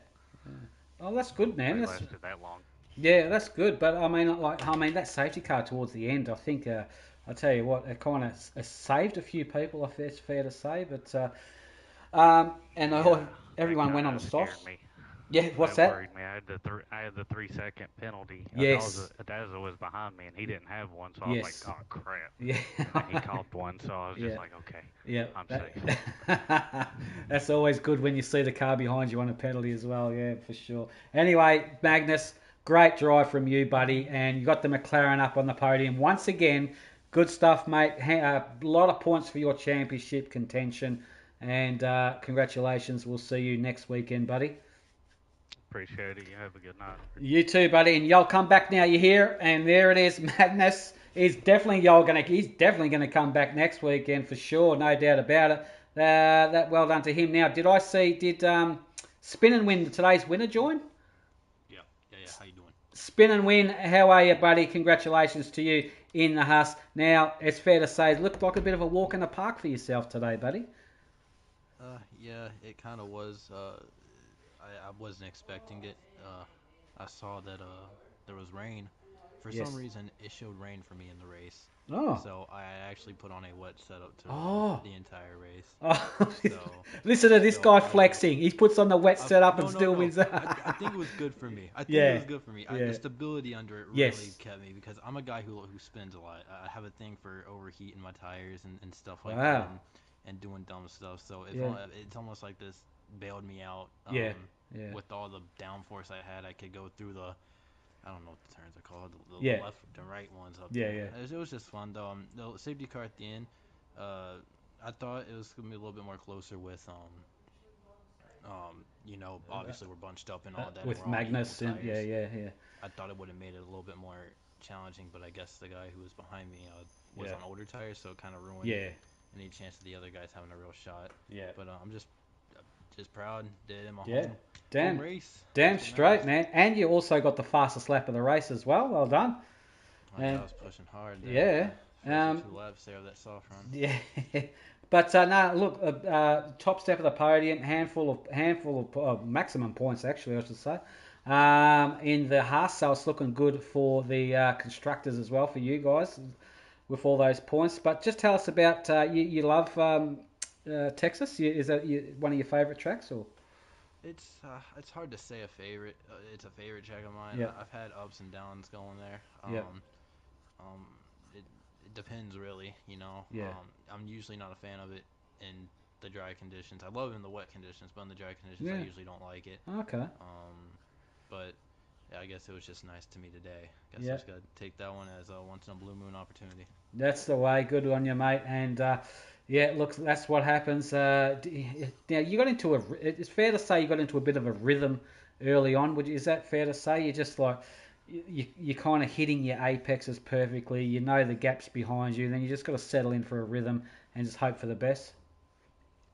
Oh, that's good, man. That's lasted that long. Yeah, that's good. But I mean, that safety car towards the end, I think, I tell you what, it kind of saved a few people, if it's fair to say. But everyone went on the softs. Yeah, what's that? Worried me. I had the 3-second penalty. Yes. Adazza was behind me, and he didn't have one, so I was like, oh, crap. Yeah. And he caught one, so I was just like, okay, I'm safe. That's always good when you see the car behind you on a penalty as well, yeah, for sure. Anyway, Magnus, great drive from you, buddy, and you got the McLaren up on the podium. Once again, good stuff, mate. A lot of points for your championship contention, and congratulations. We'll see you next weekend, buddy. Appreciate it. You have a good night. You too, buddy. And y'all come back now. You're here, and there it is. Magnus is definitely He's definitely gonna come back next weekend for sure, no doubt about it. That well done to him. Now, did Spin and Win today's winner join? Yeah. How you doing? Spin and Win. How are you, buddy? Congratulations to you in the Huss. Now, it's fair to say it looked like a bit of a walk in the park for yourself today, buddy. Yeah, it kind of was. I wasn't expecting it. I saw that there was rain. For some reason, it showed rain for me in the race. Oh. So I actually put on a wet setup to the entire race. Oh. So, listen to this guy flexing. He puts on the wet setup and still wins. I think it was good for me. The stability under it really kept me, because I'm a guy who spins a lot. I have a thing for overheating my tires and stuff like that, and doing dumb stuff. So it's almost like this bailed me out. With all the downforce I had, I could go through the, I don't know what the turns are called, the left and right ones up there. It was just fun though. The safety car at the end, I thought it was gonna be a little bit more closer with obviously we're bunched up and all that with Magnus and I thought it would have made it a little bit more challenging, but I guess the guy who was behind me was on older tires, so it kind of ruined any chance of the other guys having a real shot. But I'm just proud that in my home race. Damn straight, man. And you also got the fastest lap of the race as well. Well done. I was pushing hard there. 2 laps there of that soft run. Yeah. But look, top step of the podium, handful of maximum points actually, I should say. In the Haas, so it's looking good for the constructors as well, for you guys with all those points. But just tell us about you love Texas. Is that one of your favorite tracks, or? It's hard to say a favorite. It's a favorite track of mine. Yeah. I've had ups and downs going there. It depends really, I'm usually not a fan of it in the dry conditions. I love it in the wet conditions, but in the dry conditions I usually don't like it. Okay. But I guess it was just nice to me today. I just got to take that one as a once in a blue moon opportunity. That's the way. Good on you, mate. And Yeah, look, that's what happens. Now you got into a. It's fair to say you got into a bit of a rhythm early on. Is that fair to say? You're just like you're kind of hitting your apexes perfectly. You know the gaps behind you. Then you just got to settle in for a rhythm and just hope for the best.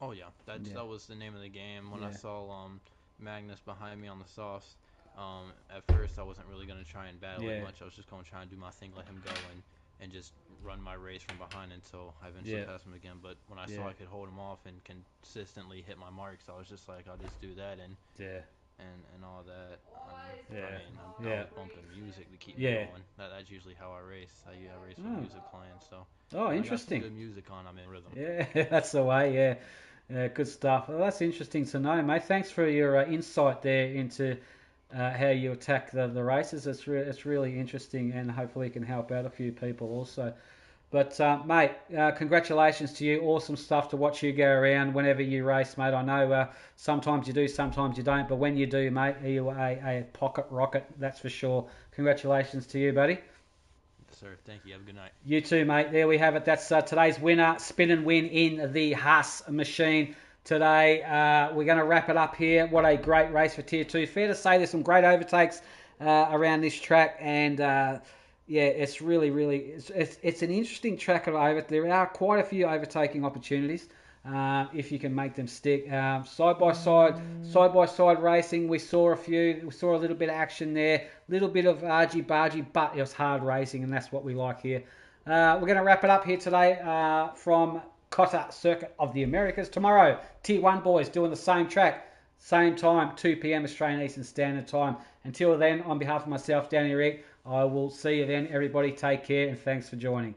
Oh yeah, that was the name of the game. When I saw Magnus behind me on the softs, at first I wasn't really gonna try and battle it much. I was just gonna try and do my thing, let him go, and just run my race from behind until I eventually passed him again. But when I saw I could hold him off and consistently hit my marks, I was just like, I'll just do that and all that. I was bumping music to keep me going. That's usually how I race. I race with music playing. So interesting. I got some good music on. I'm in rhythm. Yeah, that's the way. Yeah, good stuff. Well, that's interesting to know, mate. Thanks for your insight there into how you attack the races. It's really interesting, and hopefully it can help out a few people also. But mate, congratulations to you. Awesome stuff to watch you go around whenever you race, mate. I know sometimes you do, sometimes you don't, but when you do, mate, you are a pocket rocket, that's for sure. Congratulations to you, buddy. Sir, thank you. Have a good night. You too, mate. There we have it. That's today's winner. Spin and win in the Haas machine today. We're going to wrap it up here. What a great race for Tier 2. Fair to say there's some great overtakes around this track, and it's really, it's an interesting track of over. There are quite a few overtaking opportunities. If you can make them stick. Side by side racing, we saw a few. We saw a little bit of action there, little bit of argy-bargy, but it was hard racing, and that's what we like here. We're going to wrap it up here today from Cotter Circuit of the Americas. Tomorrow, Tier 1 boys doing the same track, same time, 2 p.m. Australian Eastern Standard Time. Until then, on behalf of myself, Danny Rick, I will see you then. Everybody take care, and thanks for joining.